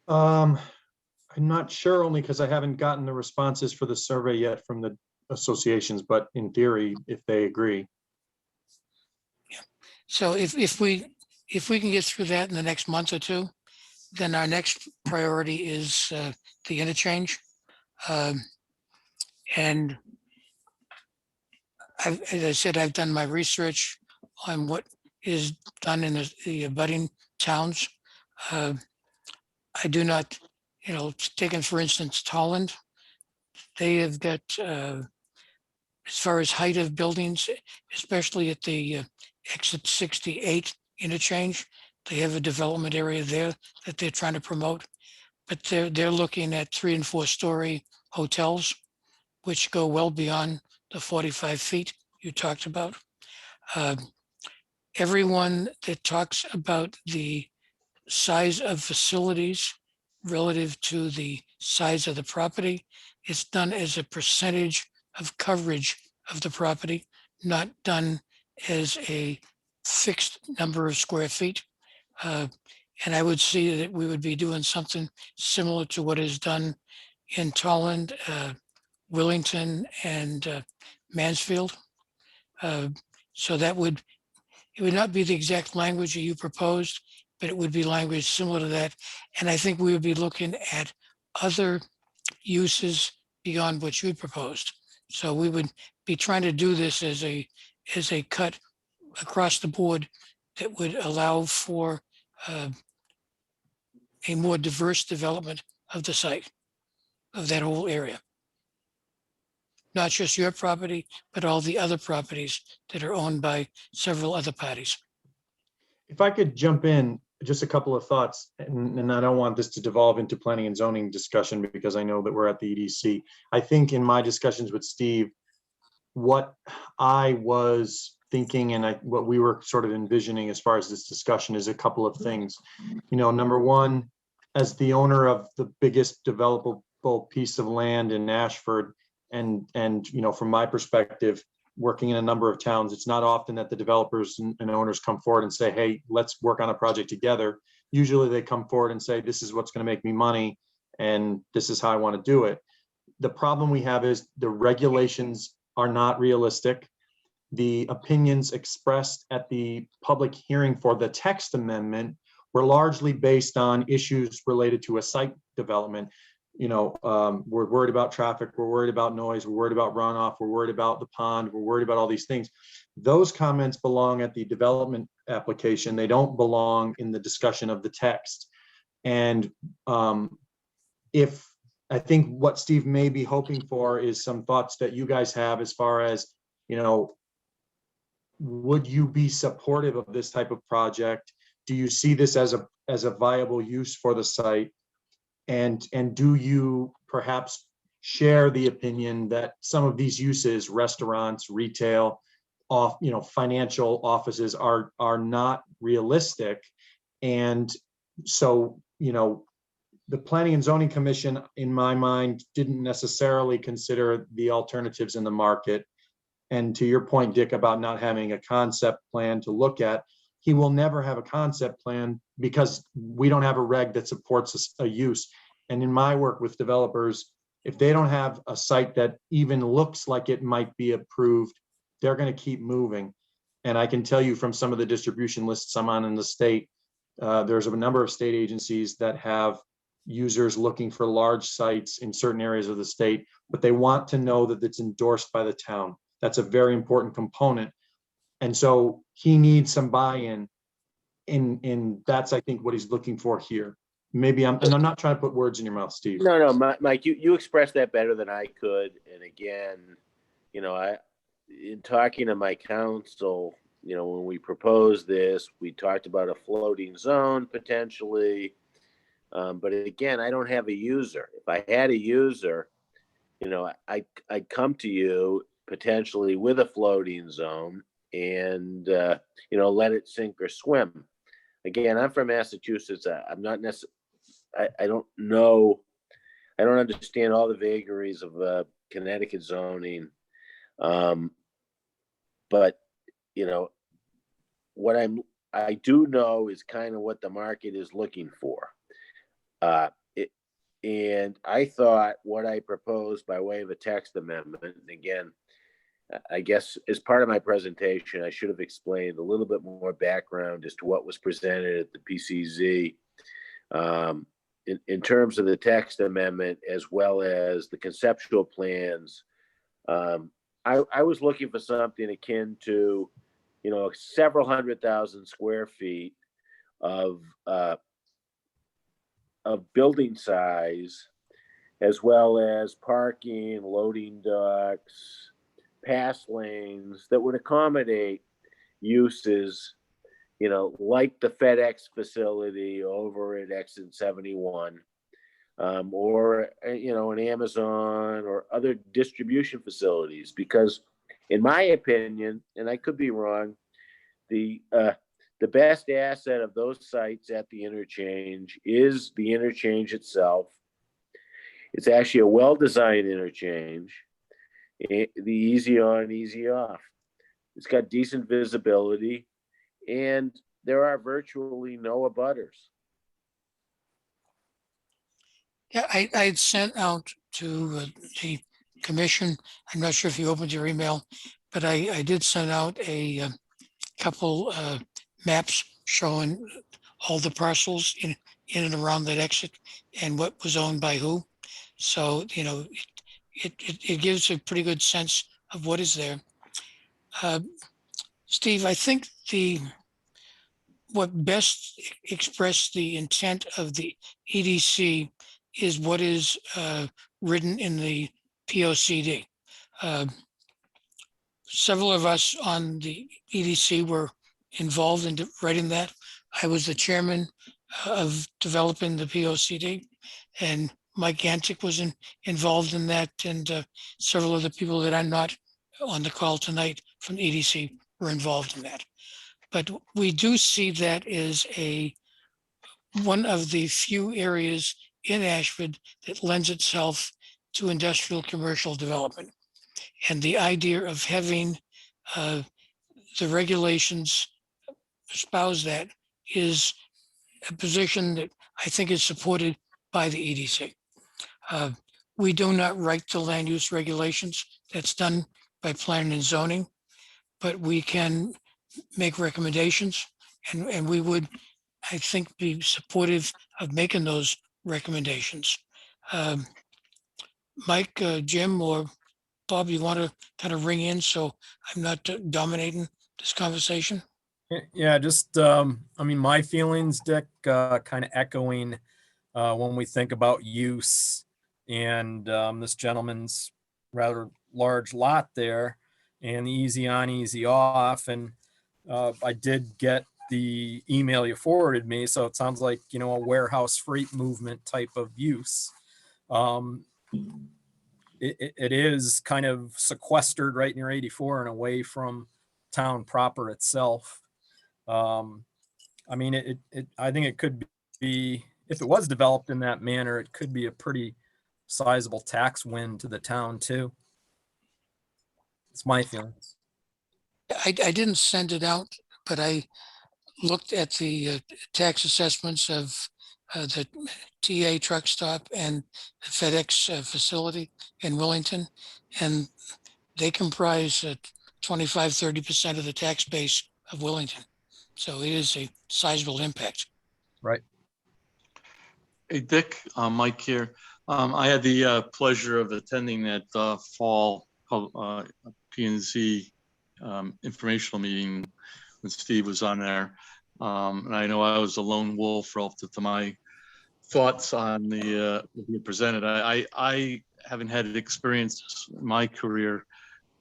I'm not sure, only because I haven't gotten the responses for the survey yet from the associations, but in theory, if they agree. So if we can get through that in the next month or two, then our next priority is the interchange. And as I said, I've done my research on what is done in the abutting towns. I do not, taken for instance, Tolland, they have got, as far as height of buildings, especially at the exit 68 interchange, they have a development area there that they're trying to promote. But they're looking at 3 and 4 story hotels, which go well beyond the 45 feet you talked about. Everyone that talks about the size of facilities relative to the size of the property, it's done as a percentage of coverage of the property, not done as a fixed number of square feet. And I would see that we would be doing something similar to what is done in Tolland, Willington, and Mansfield. So it would not be the exact language that you proposed, but it would be language similar to that. And I think we would be looking at other uses beyond what you proposed. So we would be trying to do this as a cut across the board that would allow for a more diverse development of the site, of that whole area. Not just your property, but all the other properties that are owned by several other parties. If I could jump in, just a couple of thoughts, and I don't want this to devolve into planning and zoning discussion because I know that we're at the EDC. I think in my discussions with Steve, what I was thinking and what we were sort of envisioning as far as this discussion is a couple of things. Number one, as the owner of the biggest developable piece of land in Ashford, and from my perspective, working in a number of towns, it's not often that the developers and owners come forward and say, hey, let's work on a project together. Usually they come forward and say, this is what's going to make me money, and this is how I want to do it. The problem we have is the regulations are not realistic. The opinions expressed at the public hearing for the text amendment were largely based on issues related to a site development. We're worried about traffic, we're worried about noise, we're worried about runoff, we're worried about the pond, we're worried about all these things. Those comments belong at the development application. They don't belong in the discussion of the text. And if I think what Steve may be hoping for is some thoughts that you guys have as far as, would you be supportive of this type of project? Do you see this as a viable use for the site? And do you perhaps share the opinion that some of these uses, restaurants, retail, financial offices are not realistic? And so, the Planning and Zoning Commission, in my mind, didn't necessarily consider the alternatives in the market. And to your point, Dick, about not having a concept plan to look at, he will never have a concept plan because we don't have a reg that supports a use. And in my work with developers, if they don't have a site that even looks like it might be approved, they're going to keep moving. And I can tell you from some of the distribution lists I'm on in the state, there's a number of state agencies that have users looking for large sites in certain areas of the state, but they want to know that it's endorsed by the town. That's a very important component. And so he needs some buy-in, and that's, I think, what he's looking for here. Maybe I'm not trying to put words in your mouth, Steve. No, Mike, you expressed that better than I could. And again, in talking to my counsel, when we proposed this, we talked about a floating zone potentially. But again, I don't have a user. If I had a user, I'd come to you potentially with a floating zone and, let it sink or swim. again, I'm from Massachusetts. I'm not necessarily, I don't know, I don't understand all the vagaries of Connecticut zoning. But, you know, what I do know is kind of what the market is looking for. And I thought what I proposed by way of a text amendment, and again, I guess as part of my presentation, I should have explained a little bit more background as to what was presented at the PCZ in terms of the text amendment, as well as the conceptual plans. I was looking for something akin to, you know, several 100,000 square feet of building size, as well as parking, loading docks, pass lanes that would accommodate uses, you know, like the FedEx facility over at Exit 71, or, you know, an Amazon or other distribution facilities. Because in my opinion, and I could be wrong, the best asset of those sites at the interchange is the interchange itself. It's actually a well-designed interchange, the easy on, easy off. It's got decent visibility, and there are virtually no abutters. Yeah, I'd sent out to the commission. I'm not sure if you opened your email, but I did send out a couple maps showing all the parcels in and around that exit and what was owned by who. So, you know, it gives a pretty good sense of what is there. Steve, I think what best expressed the intent of the EDC is what is written in the POCD. Several of us on the EDC were involved in writing that. I was the chairman of developing the POCD, and Mike Gantic was involved in that, and several of the people that are not on the call tonight from EDC were involved in that. But we do see that as one of the few areas in Ashford that lends itself to industrial commercial development. And the idea of having the regulations espouse that is a position that I think is supported by the EDC. We do not write the land use regulations. That's done by planning and zoning, but we can make recommendations, and we would, I think, be supportive of making those recommendations. Mike, Jim, or Bob, you want to kind of ring in so I'm not dominating this conversation? Yeah, just, I mean, my feelings, Dick, kind of echoing when we think about use and this gentleman's rather large lot there and the easy on, easy off. And I did get the email you forwarded me, so it sounds like, you know, a warehouse freight movement type of use. It is kind of sequestered right near 84 and away from town proper itself. I mean, I think it could be, if it was developed in that manner, it could be a pretty sizable tax win to the town too. It's my feelings. I didn't send it out, but I looked at the tax assessments of the TA truck stop and the FedEx facility in Wellington, and they comprise 25-30% of the tax base of Wellington. So it is a sizable impact. Right. Hey, Dick, Mike here. I had the pleasure of attending that fall P&Z informational meeting when Steve was on there. And I know I was a lone wolf relative to my thoughts on the what he presented. I haven't had experience in my career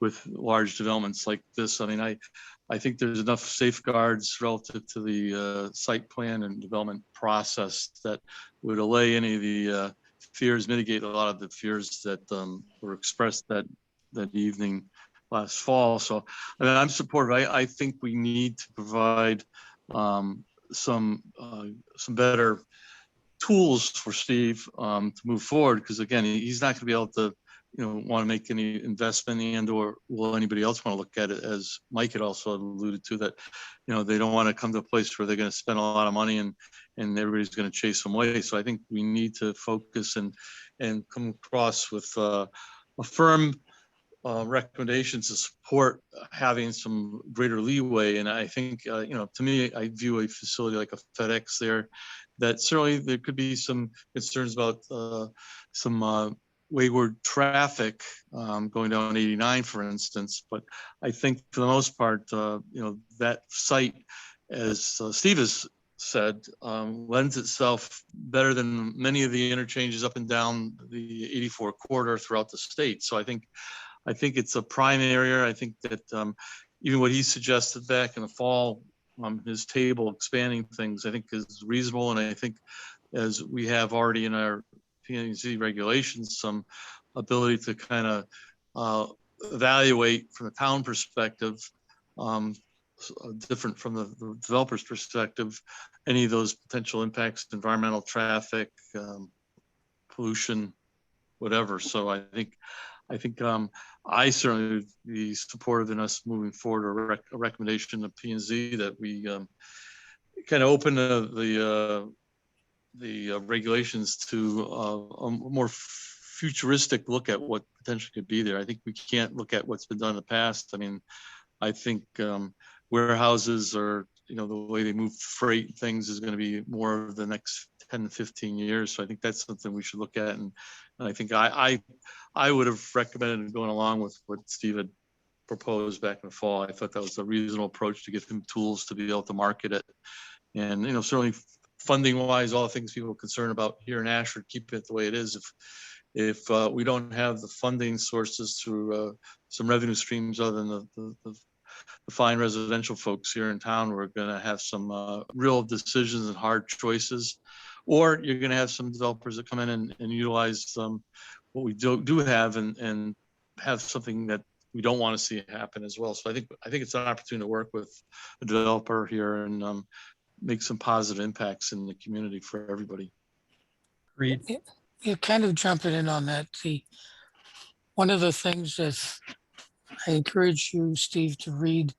with large developments like this. I mean, I think there's enough safeguards relative to the site plan and development process that would allay any of the fears, mitigate a lot of the fears that were expressed that evening last fall. So I mean, I'm supportive. I think we need to provide some better tools for Steve to move forward, because again, he's not going to be able to, want to make any investment, and or will anybody else want to look at it, as Mike had also alluded to, that they don't want to come to a place where they're going to spend a lot of money and everybody's going to chase them away. So I think we need to focus and come across with a firm recommendations to support having some greater leeway. And I think, to me, I view a facility like a FedEx there, that certainly there could be some concerns about some wayward traffic going down 89, for instance. But I think for the most part, that site, as Steve has said, lends itself better than many of the interchanges up and down the 84 corridor throughout the state. So I think it's a prime area. I think that even what he suggested back in the fall, his table expanding things, I think is reasonable. And I think, as we have already in our P&Z regulations, some ability to kind of evaluate from the town perspective, different from the developer's perspective, any of those potential impacts, environmental, traffic, pollution, whatever. So I think I certainly would be supportive in us moving forward a recommendation of P&Z that we kind of open the regulations to a more futuristic look at what potentially could be there. I think we can't look at what's been done in the past. I mean, I think warehouses are, the way they move freight and things is going to be more of the next 10 to 15 years. So I think that's something we should look at. And I think I would have recommended going along with what Steve had proposed back in the fall. I thought that was a reasonable approach to give him tools to be able to market it. And, certainly funding wise, all the things people are concerned about here in Ashford, keep it the way it is. If we don't have the funding sources through some revenue streams other than the fine residential folks here in town, we're going to have some real decisions and hard choices. Or you're going to have some developers that come in and utilize what we do have and have something that we don't want to see happen as well. So I think it's an opportunity to work with a developer here and make some positive impacts in the community for everybody. Agreed. You're kind of jumping in on that. One of the things that I encourage you, Steve, to read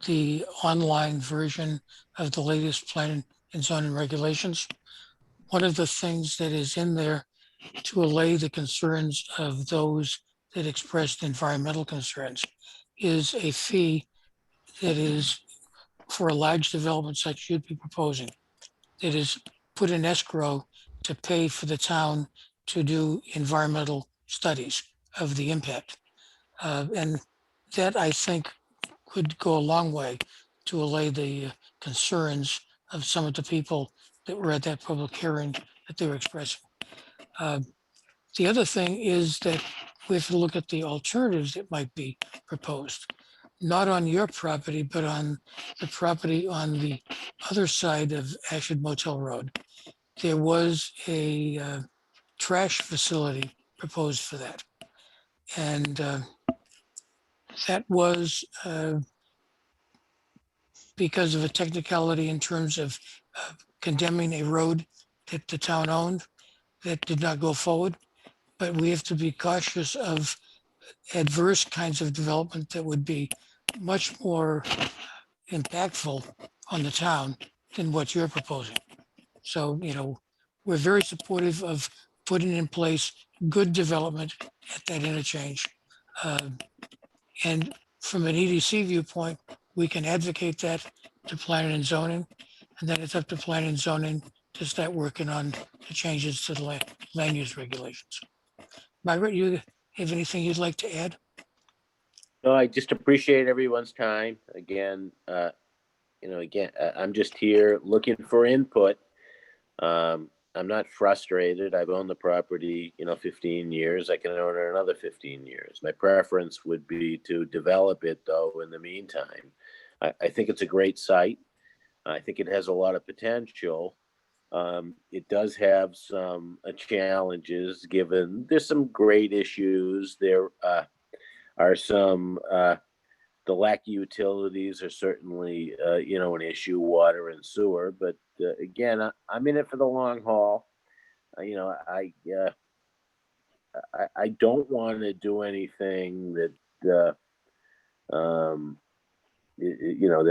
the online version of the latest plan and zoning regulations. One of the things that is in there to allay the concerns of those that expressed environmental concerns is a fee that is for a large development such you'd be proposing, that is put in escrow to pay for the town to do environmental studies of the impact. And that, I think, could go a long way to allay the concerns of some of the people that were at that public hearing that they were expressing. The other thing is that we have to look at the alternatives that might be proposed, not on your property, but on the property on the other side of Ashford Motel Road. There was a trash facility proposed for that. And that was because of a technicality in terms of condemning a road that the town owned that did not go forward. But we have to be cautious of adverse kinds of development that would be much more impactful on the town than what you're proposing. So, we're very supportive of putting in place good development at that interchange. And from an EDC viewpoint, we can advocate that to planning and zoning, and then it's up to planning and zoning to start working on the changes to the land use regulations. Margaret, you have anything you'd like to add? No, I just appreciate everyone's time. Again, I'm just here looking for input. I'm not frustrated. I've owned the property, 15 years. I can own it another 15 years. My preference would be to develop it, though, in the meantime. I think it's a great site. I think it has a lot of potential. It does have some challenges, given there's some great issues. There are some, the the lack of utilities are certainly, an issue, water and sewer. But again, I'm in it for the long haul. I don't want to do anything that that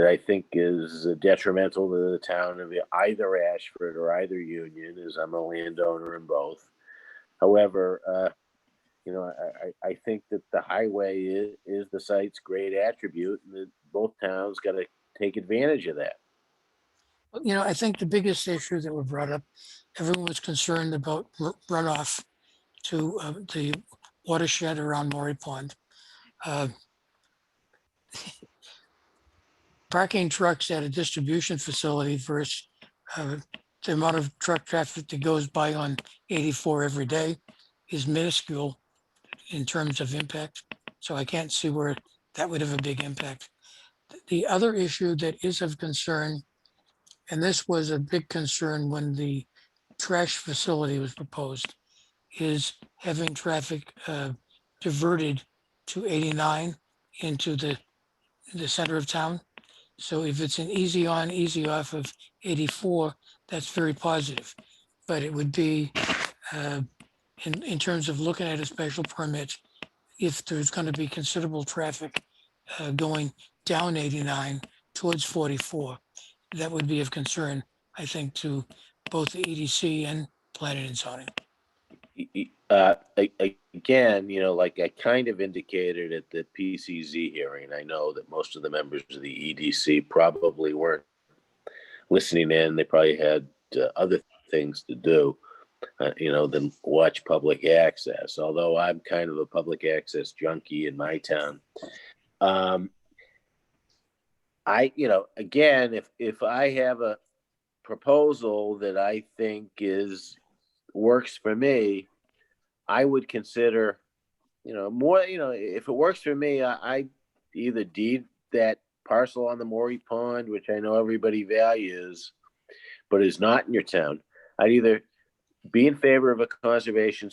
I think is detrimental to the town of either Ashford or either Union, as I'm a landowner in both. However, I think that the highway is the site's great attribute, and that both towns got to take advantage of that. I think the biggest issue that was brought up, everyone was concerned about runoff to the watershed around Maury Pond. Parking trucks at a distribution facility versus the amount of truck traffic that goes by on 84 every day is minuscule in terms of impact. So I can't see where that would have a big impact. The other issue that is of concern, and this was a big concern when the trash facility was proposed, is having traffic diverted to 89 into the center of town. So if it's an easy on, easy off of 84, that's very positive. But it would be, in terms of looking at a special permit, if there's going to be considerable traffic going down 89 towards 44, that would be of concern, I think, to both the EDC and planning and zoning. Again, like I kind of indicated at the PCZ hearing, I know that most of the members of the EDC probably weren't listening in. They probably had other things to do, than watch public access. Although I'm kind of a public access junkie in my town. Again, if I have a proposal that I think works for me, I would consider, more, if it works for me, I either deed that parcel on the Maury Pond, which I know everybody values, but is not in your town. I'd either be in favor of a conservation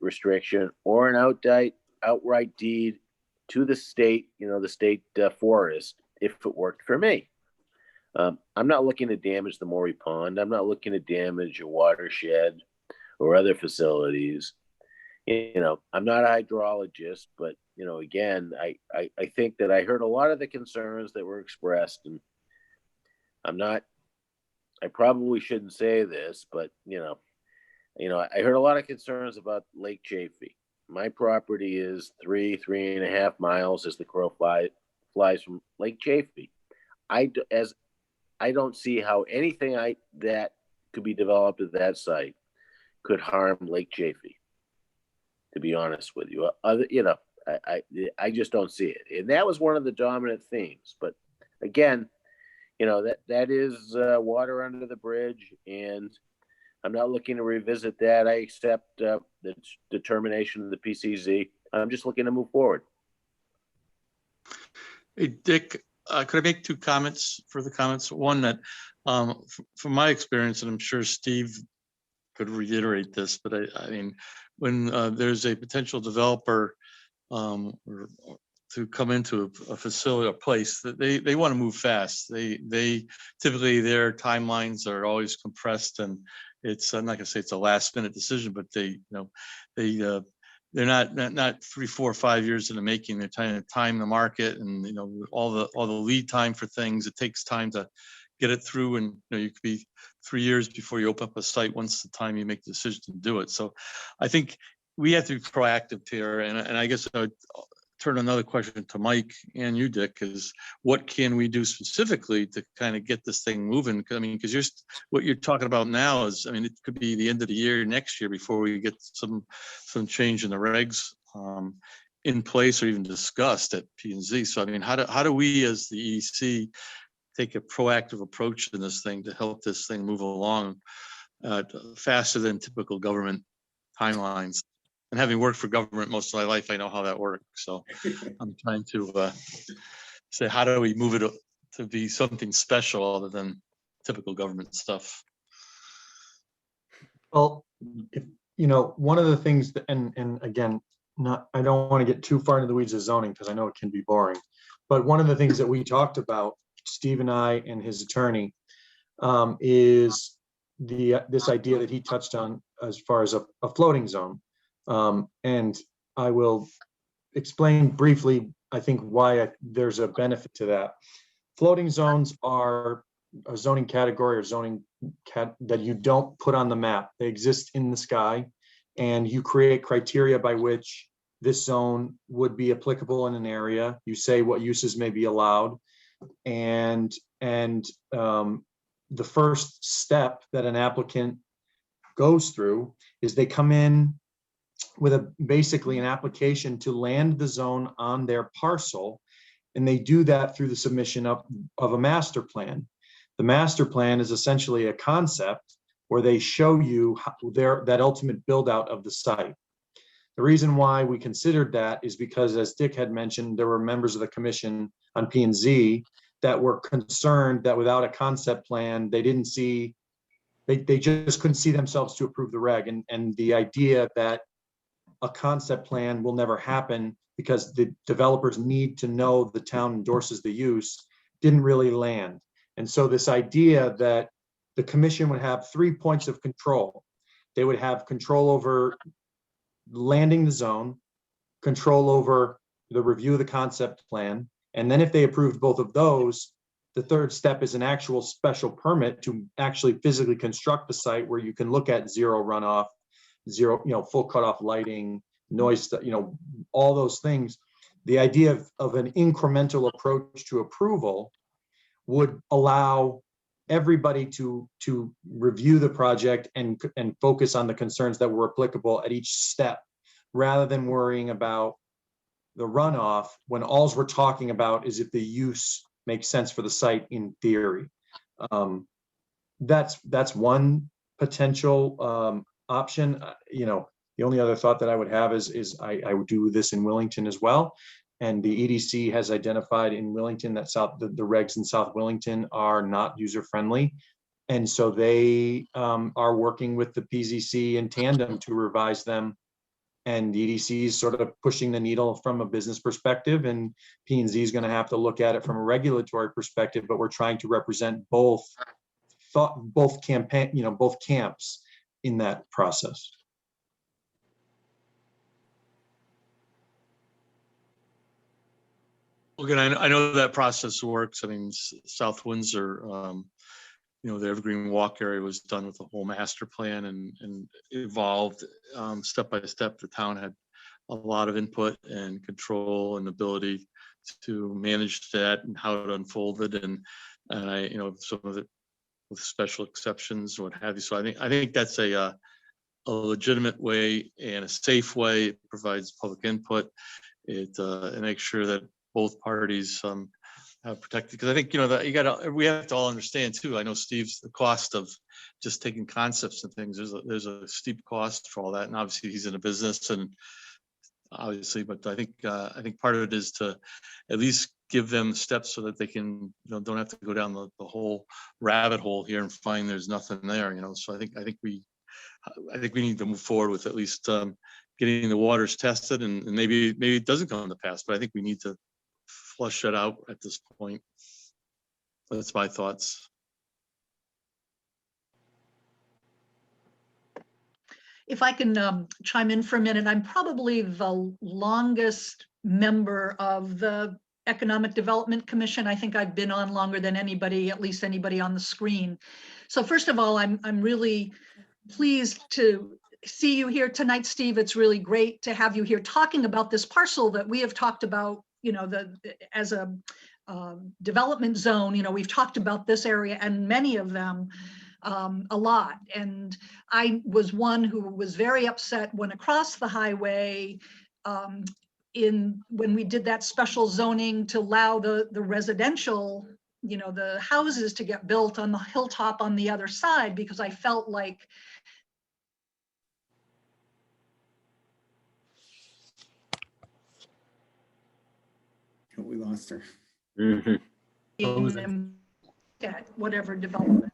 restriction or an outright deed to the state, the state forest, if it worked for me. I'm not looking to damage the Maury Pond. I'm not looking to damage a watershed or other facilities. I'm not a hydrologist, but, again, I think that I heard a lot of the concerns that were expressed, and I probably shouldn't say this, but, I heard a lot of concerns about Lake Chaffee. My property is 3.5 miles as the crow flies from Lake Chaffee. I don't see how anything that could be developed at that site could harm Lake Chaffee, to be honest with you. I just don't see it. And that was one of the dominant themes. But again, that is water under the bridge, and I'm not looking to revisit that. I accept the determination of the PCZ. I'm just looking to move forward. Hey, Dick, could I make two further comments? One that, from my experience, and I'm sure Steve could reiterate this, but I mean, when there's a potential developer to come into a facility or place, that they want to move fast. They typically, their timelines are always compressed, and it's, I'm not gonna say it's a last minute decision, but they're not 3, 4, 5 years in the making. They're trying to time the market, and all the lead time for things. It takes time to get it through, and you could be 3 years before you open up a site once the time you make the decision to do it. So I think we have to be proactive here, and I guess I would turn another question to Mike and you, Dick, is what can we do specifically to kind of get this thing moving? I mean, because what you're talking about now is, I mean, it could be the end of the year, next year, before we get some change in the regs in place or even discussed at P&Z. So I mean, how do we as the EDC take a proactive approach in this thing to help this thing move along faster than typical government timelines? And having worked for government most of my life, I know how that works. So I'm trying to say, how do we move it to be something special other than typical government stuff? Well, one of the things that, and again, I don't want to get too far into the weeds of zoning because I know it can be boring, But one of the things that we talked about, Steve and I and his attorney, is this idea that he touched on as far as a floating zone. And I will explain briefly, I think, why there's a benefit to that. Floating zones are a zoning category or zoning that you don't put on the map. They exist in the sky, and you create criteria by which this zone would be applicable in an area. You say what uses may be allowed, and the first step that an applicant goes through is they come in with basically an application to land the zone on their parcel, and they do that through the submission of a master plan. The master plan is essentially a concept where they show you that ultimate build out of the site. The reason why we considered that is because, as Dick had mentioned, there were members of the commission on P&Z that were concerned that without a concept plan, they didn't see, they just couldn't see themselves to approve the reg. And the idea that a concept plan will never happen because the developers need to know the town endorses the use didn't really land. And so this idea that the commission would have 3 points of control. They would have control over landing the zone, control over the review of the concept plan, and then if they approved both of those, the third step is an actual special permit to actually physically construct the site where you can look at zero runoff, zero, full cutoff lighting, noise, all those things. The idea of an incremental approach to approval would allow everybody to review the project and focus on the concerns that were applicable at each step, rather than worrying about the runoff when all we're talking about is if the use makes sense for the site in theory. That's one potential option. The only other thought that I would have is I would do this in Willington as well. And the EDC has identified in Willington that the regs in South Willington are not user friendly. And so they are working with the PZC in tandem to revise them. And the EDC is sort of pushing the needle from a business perspective, and P&Z is going to have to look at it from a regulatory perspective. But we're trying to represent both camps in that process. Again, I know that process works. I mean, South Windsor, the Evergreen Walk area was done with a whole master plan and evolved step by step. The town had a lot of input and control and ability to manage that and how it unfolded. And I, some of it with special exceptions, what have you. So I think that's a legitimate way and a safe way. It provides public input. It makes sure that both parties protected, because I think that we have to all understand too. I know Steve's the cost of just taking concepts and things. There's a steep cost for all that, and obviously he's in a business, and obviously, but I think part of it is to at least give them steps so that they can don't have to go down the whole rabbit hole here and find there's nothing there. So I think we need to move forward with at least getting the waters tested, and maybe it doesn't come to pass, but I think we need to flush it out at this point. That's my thoughts. If I can chime in for a minute, I'm probably the longest member of the Economic Development Commission. I think I've been on longer than anybody, at least anybody on the screen. So first of all, I'm really pleased to see you here tonight, Steve. It's really great to have you here talking about this parcel that we have talked about, as a development zone. We've talked about this area and many of them a lot. And I was one who was very upset when across the highway when we did that special zoning to allow the residential, the houses to get built on the hilltop on the other side, because I felt like We lost her. at whatever development.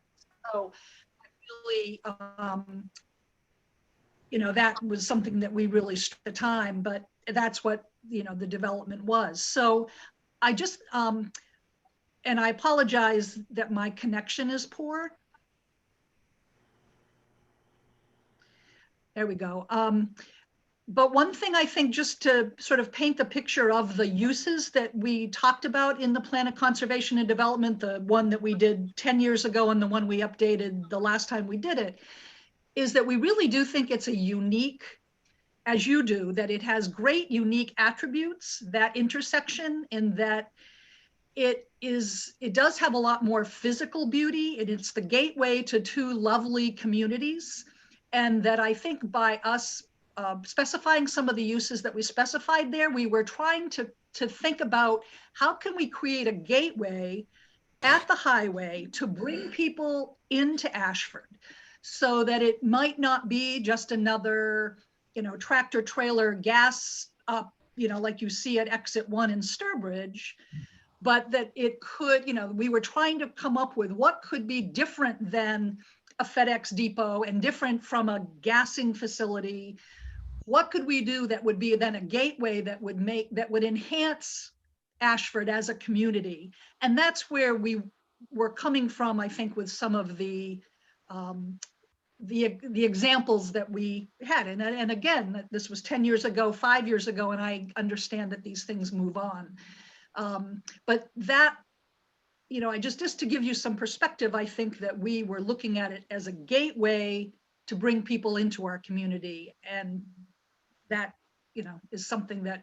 So I really, that was something that we really struck at the time, but that's what, the development was. So I just, and I apologize that my connection is poor. There we go. But one thing I think, just to sort of paint the picture of the uses that we talked about in the Plan of Conservation and Development, the one that we did 10 years ago and the one we updated the last time we did it, is that we really do think it's a unique, as you do, that it has great unique attributes, that intersection, and that it does have a lot more physical beauty, and it's the gateway to two lovely communities. And that I think by us specifying some of the uses that we specified there, we were trying to think about how can we create a gateway at the highway to bring people into Ashford, so that it might not be just another, tractor trailer gas up, like you see at exit 1 in Sturbridge, but that it could, we were trying to come up with what could be different than a FedEx depot and different from a gassing facility. What could we do that would be then a gateway that would enhance Ashford as a community? And that's where we were coming from, I think, with some of the examples that we had. And again, this was 10 years ago, 5 years ago, and I understand that these things move on. But that, just to give you some perspective, I think that we were looking at it as a gateway to bring people into our community. And that, is something that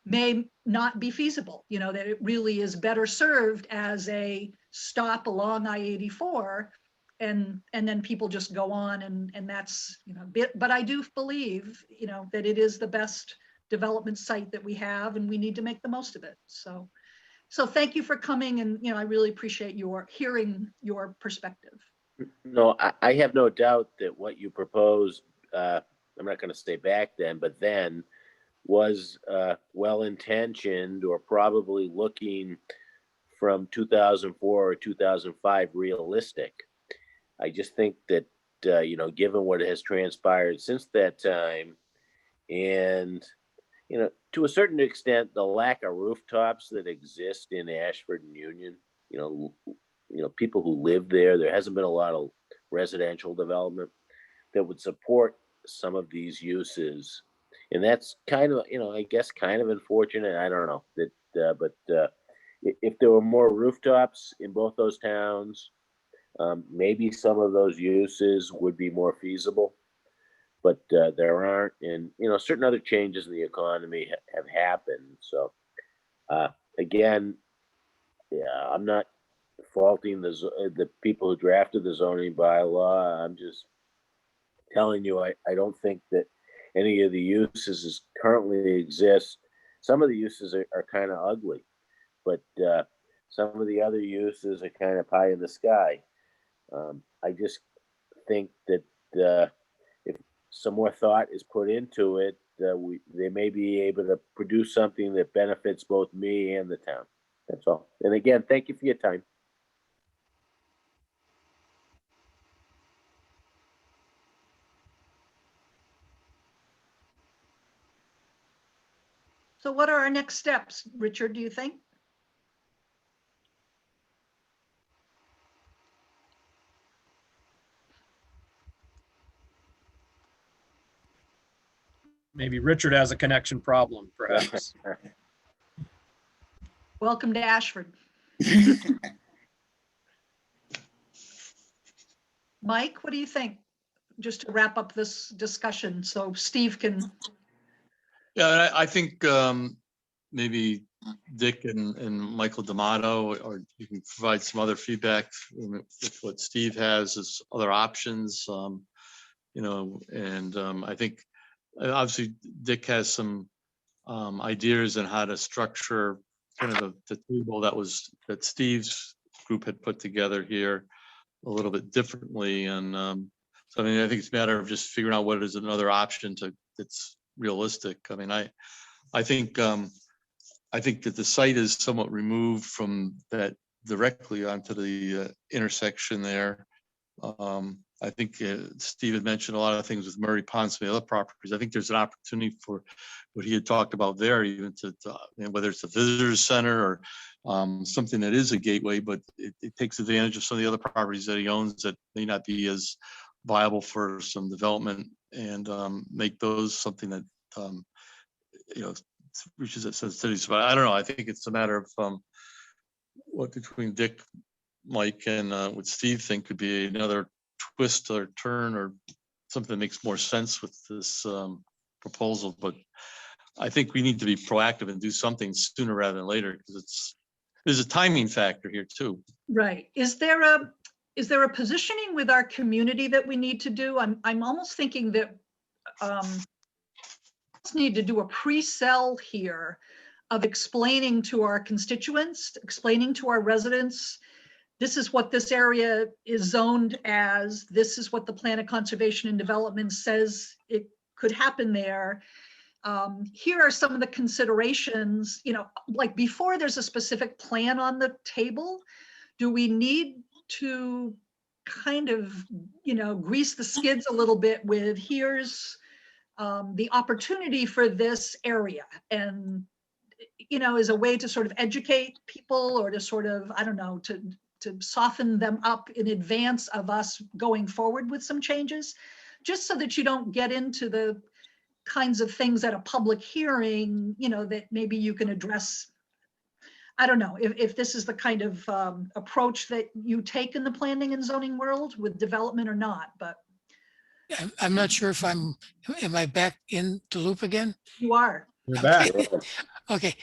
may not be feasible, that it really is better served as a stop along I-84, and then people just go on, and that's, but I do believe, that it is the best development site that we have, and we need to make the most of it. So thank you for coming, and, I really appreciate hearing your perspective. No, I have no doubt that what you proposed, I'm not going to say back then, but then was well-intentioned, or probably looking from 2004 or 2005 realistic. I just think that, given what has transpired since that time, and, to a certain extent, the lack of rooftops that exist in Ashford and Union, people who live there hasn't been a lot of residential development that would support some of these uses. And that's kind of, I guess kind of unfortunate. I don't know that, but if there were more rooftops in both those towns, maybe some of those uses would be more feasible, but there aren't. And, certain other changes in the economy have happened. So again, yeah, I'm not faulting the people who drafted the zoning bylaw. I'm just telling you, I don't think that any of the uses currently exist. Some of the uses are kind of ugly, but some of the other uses are kind of pie in the sky. I just think that if some more thought is put into it, they may be able to produce something that benefits both me and the town. That's all. And again, thank you for your time. So what are our next steps, Richard, do you think? Maybe Richard has a connection problem, perhaps. Welcome to Ashford. Mike, what do you think? Just to wrap up this discussion so Steve can. Yeah, I think maybe Dick and Michael D'Amato, or you can provide some other feedback with what Steve has as other options, and I think obviously Dick has some ideas on how to structure kind of the table that Steve's group had put together here a little bit differently. And so, I mean, I think it's a matter of just figuring out what is another option that's realistic. I mean, I think that the site is somewhat removed from that directly onto the intersection there. I think Steve had mentioned a lot of things with Murray Pond, some of the other properties. I think there's an opportunity for what he had talked about there, even to you know, whether it's a visitor center or something that is a gateway, but it takes advantage of some of the other properties that he owns that may not be as viable for some development, and make those something that you know reaches that sensitivity. But I don't know. I think it's a matter of what between Dick, Mike, and what Steve think could be another twist or turn or something that makes more sense with this proposal. But I think we need to be proactive and do something sooner rather than later, because there's a timing factor here too. Right. Is there a positioning with our community that we need to do? I'm almost thinking that need to do a pre-sell here of explaining to our constituents, explaining to our residents, this is what this area is zoned as, this is what the Plan of Conservation and Development says it could happen there. Here are some of the considerations, you know, like before there's a specific plan on the table, do we need to kind of, you know, grease the skids a little bit with here's the opportunity for this area, and, you know, as a way to sort of educate people or to sort of, I don't know, to soften them up in advance of us going forward with some changes, just so that you don't get into the kinds of things at a public hearing, you know, that maybe you can address. I don't know if this is the kind of approach that you take in the planning and zoning world with development or not, but. I'm not sure if am I back in the loop again? You are. You're back. Okay.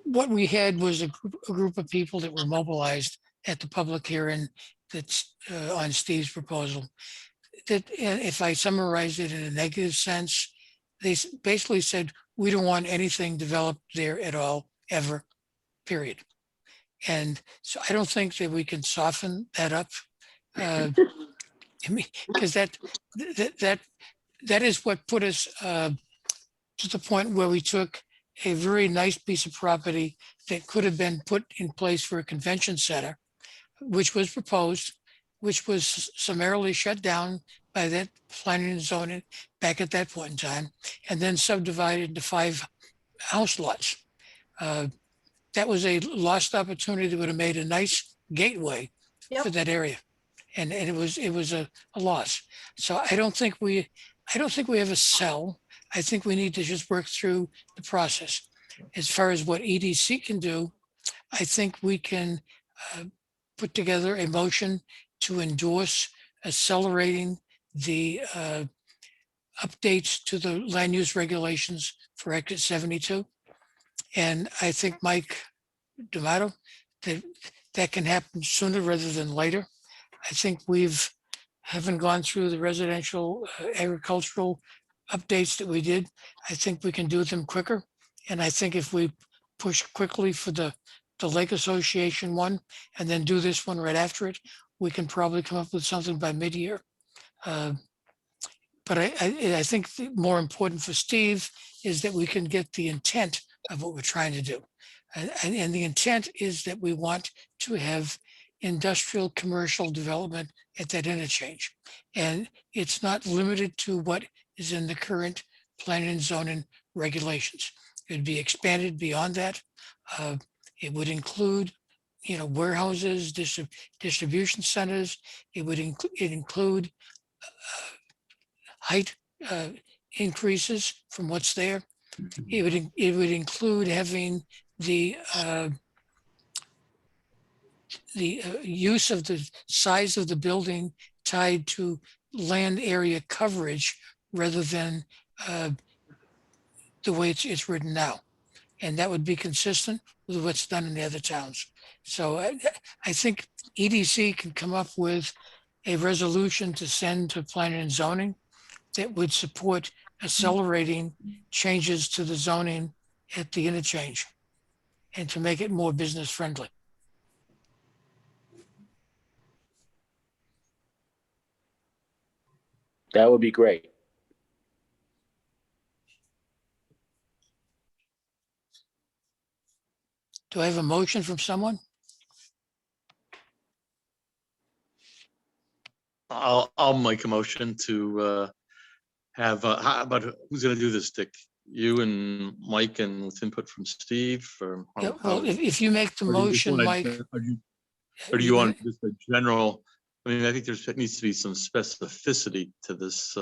What we had was a group of people that were mobilized at the public hearing that's on Steve's proposal. That if I summarize it in a negative sense, they basically said, we don't want anything developed there at all, ever, period. And so I don't think that we can soften that up. I mean, because that is what put us to the point where we took a very nice piece of property that could have been put in place for a convention center, which was proposed, which was summarily shut down by that planning and zoning back at that point in time, and then subdivided into 5 house lots. That was a lost opportunity that would have made a nice gateway for that area. And it was a loss. So I don't think we have a sell. I think we need to just work through the process. As far as what EDC can do, I think we can put together a motion to endorse accelerating the updates to the land use regulations for Exit 72. And I think, Mike D'Amato, that can happen sooner rather than later. I think haven't gone through the residential agricultural updates that we did. I think we can do them quicker. And I think if we push quickly for the Lake Association one and then do this one right after it, we can probably come up with something by mid-year. But I think more important for Steve is that we can get the intent of what we're trying to do. And the intent is that we want to have industrial commercial development at that interchange. And it's not limited to what is in the current planning and zoning regulations. It would be expanded beyond that. It would include, warehouses, distribution centers. It would include height increases from what's there. It would include having the use of the size of the building tied to land area coverage rather than the way it's written now. And that would be consistent with what's done in the other towns. So I think EDC can come up with a resolution to send to planning and zoning that would support accelerating changes to the zoning at the interchange and to make it more business friendly. That would be great. Do I have a motion from someone? I'll make a motion to have, how about, who's gonna do this, Dick? You and Mike, and with input from Steve, or? Yeah, well, if you make the or do you just motion, wanna- Mike. Or do you want just a general, I mean, I think there needs to be some specificity to this.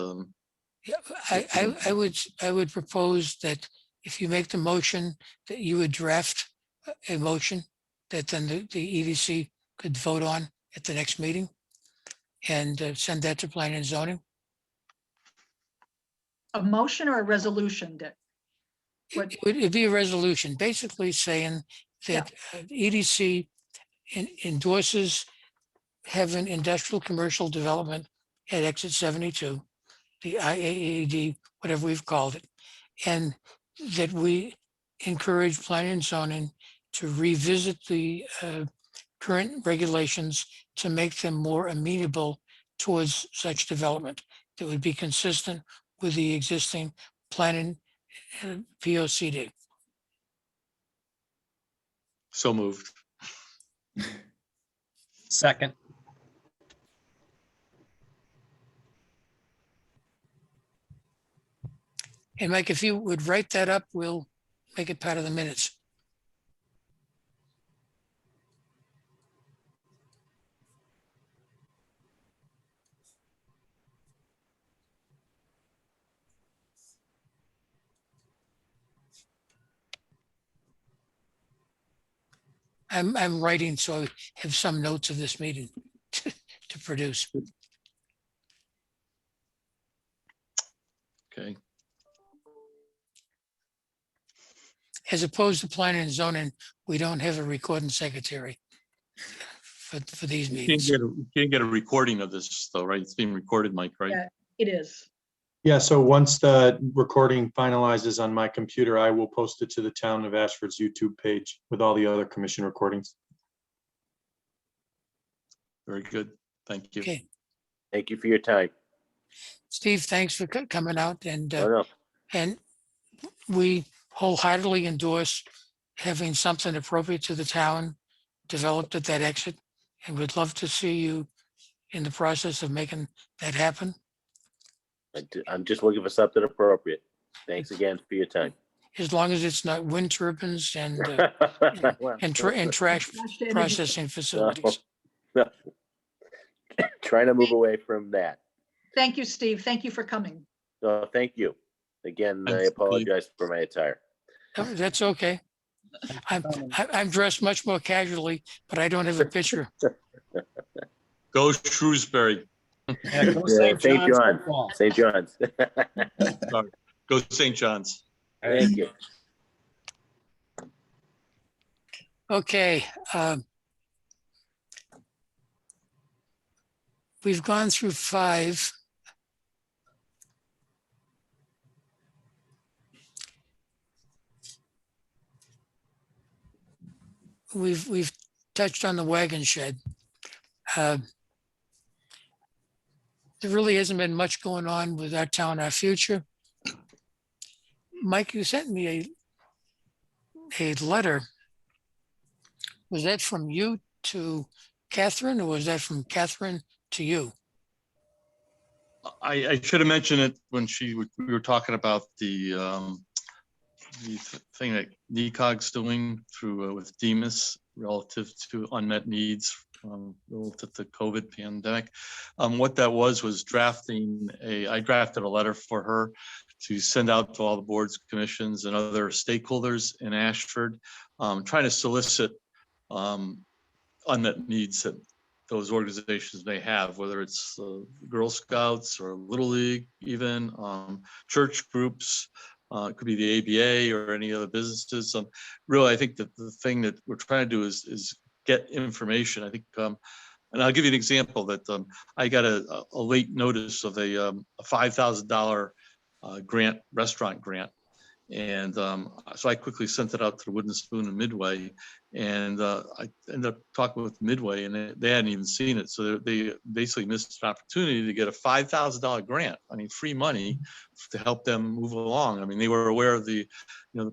Yeah, I would propose that if you make the motion, that you would draft a motion that then the EDC could vote on at the next meeting and send that to planning and zoning. A motion or a resolution, Dick? What- It'd be a resolution, basically saying that EDC endorses having industrial commercial development at exit 72, the IAED, whatever we've called it, and that we encourage planning and zoning to revisit the current regulations to make them more amenable towards such development that would be consistent with the existing planning POCD. So moved. Second. And Mike, if you would write that up, we'll make it part of the minutes. I'm writing, so I have some notes of this meeting to produce. Okay. As opposed to planning and zoning, we don't have a recording secretary for these meetings. You can't get a recording of this though, right? It's being recorded, Mike, right? Yeah. It is. Yeah, so once the recording finalizes on my computer, I will post it to the town of Ashford's YouTube page with all the other commission recordings. Very good. Thank you. Okay, Thank you for your time. Steve, thanks for coming out and Oh, no. and we wholeheartedly endorse having something appropriate to the town developed at that exit. And we'd love to see you in the process of making that happen. I'm just looking for something appropriate. Thanks again for your time. As long as it's not wind turbines and Well, trash Flash to energy. processing facilities. no. Trying to move away from that. Thank you, Steve. Thank you for coming. So thank you. Again, I Thanks, Steve. apologize for my attire. Oh, that's okay. I'm dressed much more casually, but I don't have a picture. Go Shrewsbury. Yeah, go Yeah, St. St. John's John's. football. St. John's. Go St. John's. Thank you. Okay. We've gone through 5. We've touched on the wagon shed. There really hasn't been much going on with our town, our future. Mike, you sent me a letter. Was that from you to Catherine, or was that from Catherine to you? I should have mentioned it when we were talking about the thing that NECOG's doing through with Demas relative to unmet needs relative to COVID pandemic. What that was drafting I drafted a letter for her to send out to all the boards, commissions, and other stakeholders in Ashford, trying to solicit unmet needs that those organizations may have, whether it's Girl Scouts or Little League, even church groups, it could be the ABA or any other businesses. Really, I think that the thing that we're trying to do is get information. I think, and I'll give you an example that I got a late notice of a $5,000 grant, restaurant grant. And so I quickly sent it out to the Wooden Spoon and Midway, and I ended up talking with Midway, and they hadn't even seen it. So they basically missed an opportunity to get a $5,000 grant. I mean, free money to help them move along. I mean, they were aware of the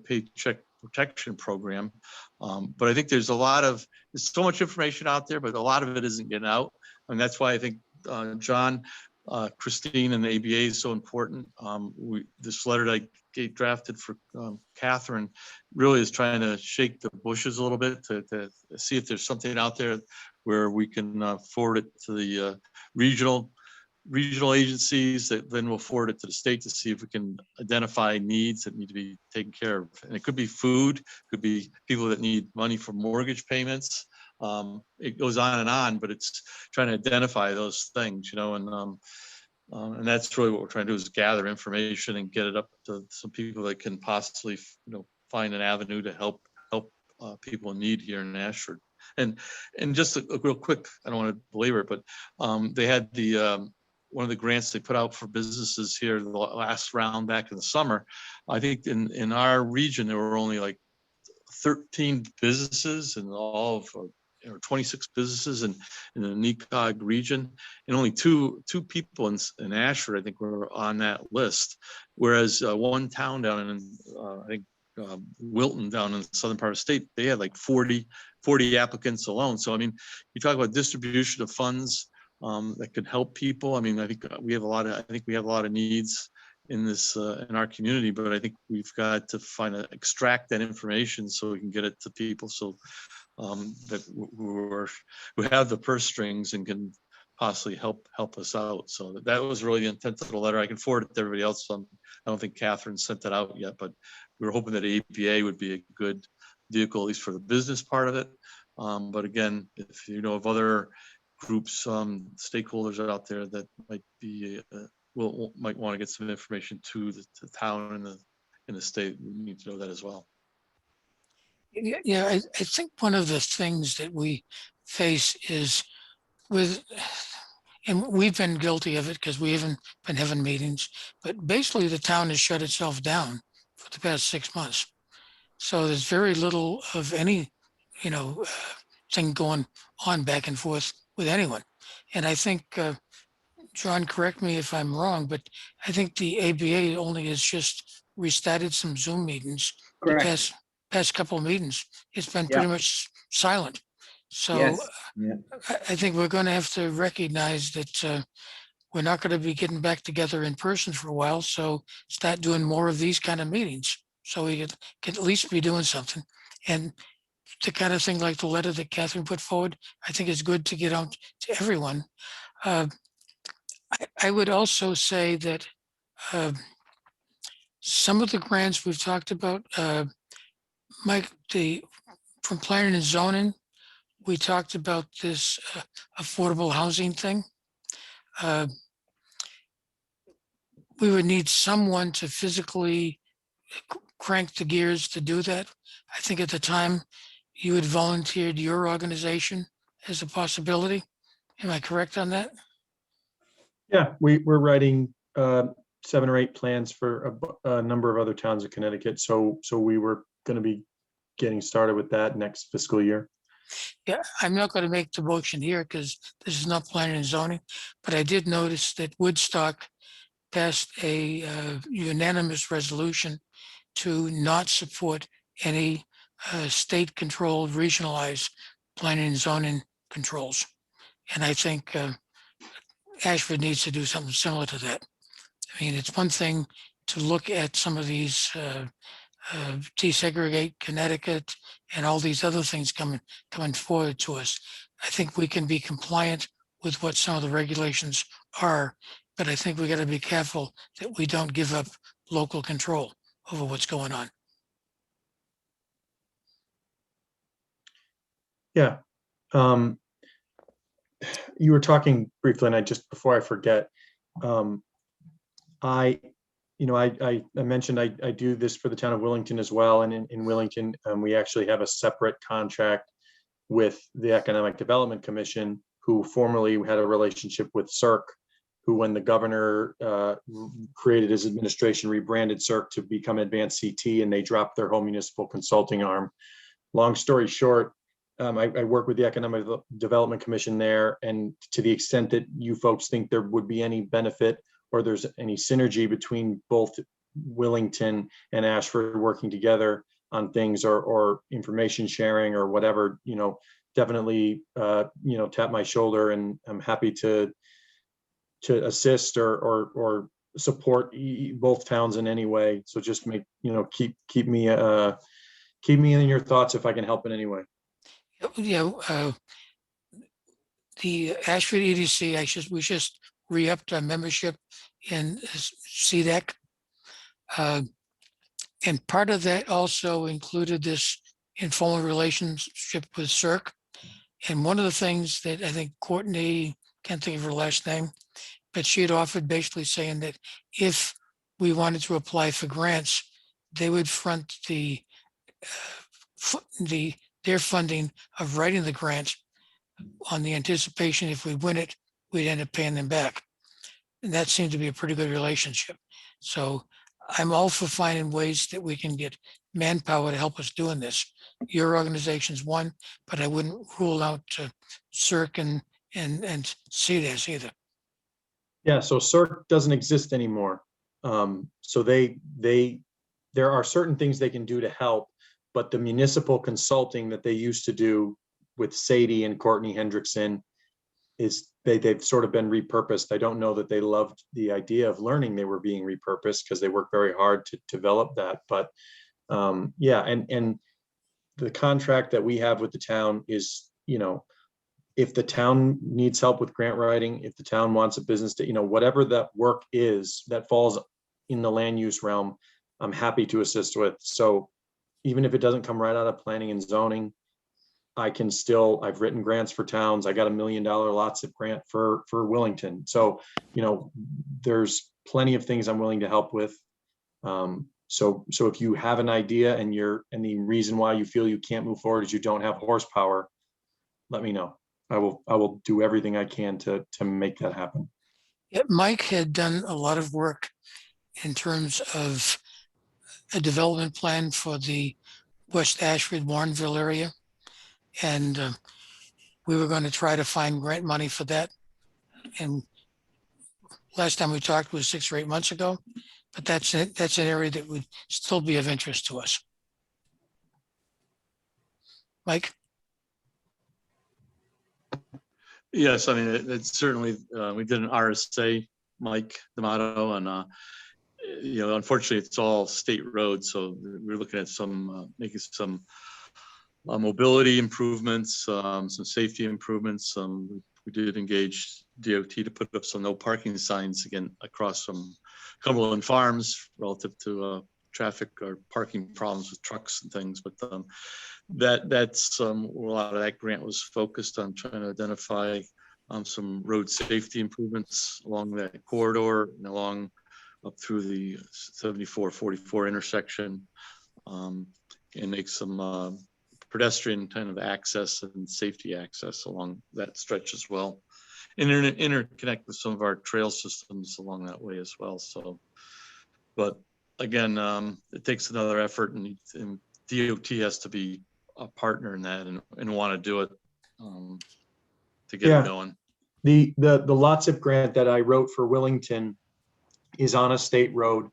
Paycheck Protection Program, but I think there's so much information out there, but a lot of it isn't getting out, and that's why I think John, Christine, and the ABA is so important. This letter that I drafted for Catherine really is trying to shake the bushes a little bit to see if there's something out there where we can forward it to the regional agencies that then will forward it to the state to see if we can identify needs that need to be taken care of. And it could be food, could be people that need money for mortgage payments. It goes on, but it's trying to identify those things, and that's really what we're trying to do, is gather information and get it up to some people that can possibly, find an avenue to help people in need here in Ashford. And just a real quick, I don't want to belabor it, but they had the one of the grants they put out for businesses here the last round back in the summer. I think in our region there were only like 13 businesses and all of, or 26 businesses in the NECOG region, and only two people in Ashford, I think, were on that list. Whereas one town down in, I think, Wilton down in the southern part of the state, they had like 40 applicants alone. So, I mean, you talk about distribution of funds that could help people. I mean, I think we have a lot of needs in this in our community, but I think we've got to extract that information so we can get it to people, so that who have the purse strings and can possibly help us out. So that was really the intent of the letter. I can forward it to everybody else. I don't think Catherine sent that out yet, but we were hoping that APA would be a good vehicle, at least for the business part of it. But again, if you know of other groups, stakeholders out there that might be might want to get some information to the town and in the state, we need to know that as well. Yeah, I think one of the things that we face is and we've been guilty of it because we haven't been having meetings, but basically the town has shut itself down for the past 6 months. So there's very little of any, thing going on back and forth with anyone. And I think, John, correct me if I'm wrong, but I think the ABA only has just restarted some Zoom meetings. The Correct. past couple of meetings. It's been Yeah. pretty much silent. So Yes. Yeah. I think we're going to have to recognize that we're not going to be getting back together in person for a while. So start doing more of these kind of meetings so we can at least be doing something. And the kind of thing like the letter that Catherine put forward, I think is good to get out to everyone. I would also say that some of the grants we've talked about, Mike, from planning and zoning, we talked about this affordable housing thing. We would need someone to physically crank the gears to do that. I think at the time you had volunteered your organization as a possibility. Am I correct on that? Yeah, we're writing 7 or 8 plans for a number of other towns in Connecticut. So we were going to be getting started with that next fiscal year. Yeah, I'm not going to make the motion here because this is not planning and zoning, but I did notice that Woodstock passed a unanimous resolution to not support any state-controlled, regionalized planning and zoning controls. And I think Ashford needs to do something similar to that. I mean, it's one thing to look at some of these desegregate Connecticut and all these other things coming forward to us. I think we can be compliant with what some of the regulations are, but I think we got to be careful that we don't give up local control over what's going on. Yeah. You were talking briefly, and before I forget, I mentioned I do this for the town of Willington as well. And in Willington, we actually have a separate contract with the Economic Development Commission, who formerly had a relationship with CERC, who, when the governor created his administration, rebranded CERC to become Advanced CT, and they dropped their home municipal consulting arm. Long story short, I work with the Economic Development Commission there, and to the extent that you folks think there would be any benefit or there's any synergy between both Willington and Ashford working together on things or information sharing or whatever, definitely, tap my shoulder, and I'm happy to to assist or support both towns in any way. So just make, keep me in your thoughts if I can help in any way. Yeah, the Ashford EDC, we just re-upped our membership in CDEC. And part of that also included this informal relationship with CERC. And one of the things that I think Courtney, can't think of her last name, but she had offered basically saying that if we wanted to apply for grants, they would front their funding of writing the grant on the anticipation if we win it, we'd end up paying them back. And that seemed to be a pretty good relationship. So I'm all for finding ways that we can get manpower to help us doing this. Your organization's one, but I wouldn't rule out CERC and CDAS either. Yeah, so CERC doesn't exist anymore. So there are certain things they can do to help, but the municipal consulting that they used to do with Sadie and Courtney Hendrickson is they've sort of been repurposed. I don't know that they loved the idea of learning they were being repurposed because they worked very hard to develop that. But yeah, and the contract that we have with the town is, if the town needs help with grant writing, if the town wants a business to, whatever that work is that falls in the land use realm, I'm happy to assist with. So even if it doesn't come right out of planning and zoning, I've written grants for towns. I got $1 million lots of grant for Willington. So, there's plenty of things I'm willing to help with. So if you have an idea and the reason why you feel you can't move forward is you don't have horsepower, let me know. I will do everything I can to make that happen. Yeah, Mike had done a lot of work in terms of a development plan for the West Ashford, Warrenville area. And we were going to try to find grant money for that. And last time we talked was 6 or 8 months ago, but that's an area that would still be of interest to us. Mike? Yes, I mean, it's certainly, we did an RSA, Mike D'Amato, and, unfortunately, it's all state roads. So we're looking at making some mobility improvements, some safety improvements. We did engage DOT to put up some no parking signs again across from Cumberland Farms relative to traffic or parking problems with trucks and things. But that's a lot of that grant was focused on trying to identify some road safety improvements along that corridor and along up through the 74-44 intersection, and make some pedestrian kind of access and safety access along that stretch as well, and interconnect with some of our trail systems along that way as well. So, but again, it takes another effort, and DOT has to be a partner in that and want to do it to get it going. The LOTSIP grant that I wrote for Willington is on a state road.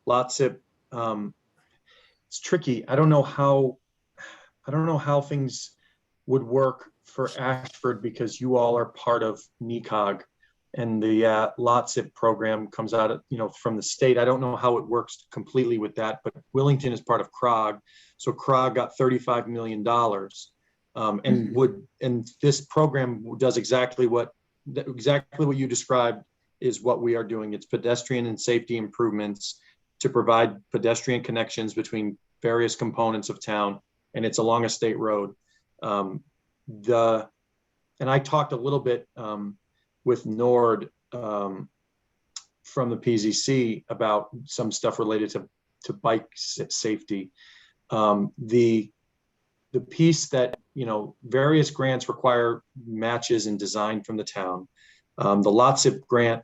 LOTSIP, it's tricky. I don't know how things would work for Ashford because you all are part of NECOG, and the LOTSIP program comes out of, from the state. I don't know how it works completely with that, but Willington is part of CROG. So CROG got $35 million, and this program does exactly what you described is what we are doing. It's pedestrian and safety improvements to provide pedestrian connections between various components of town, and it's along a state road. And I talked a little bit with Nord from the PZC about some stuff related to bike safety. The piece that, various grants require matches and design from the town. The LOTSIP grant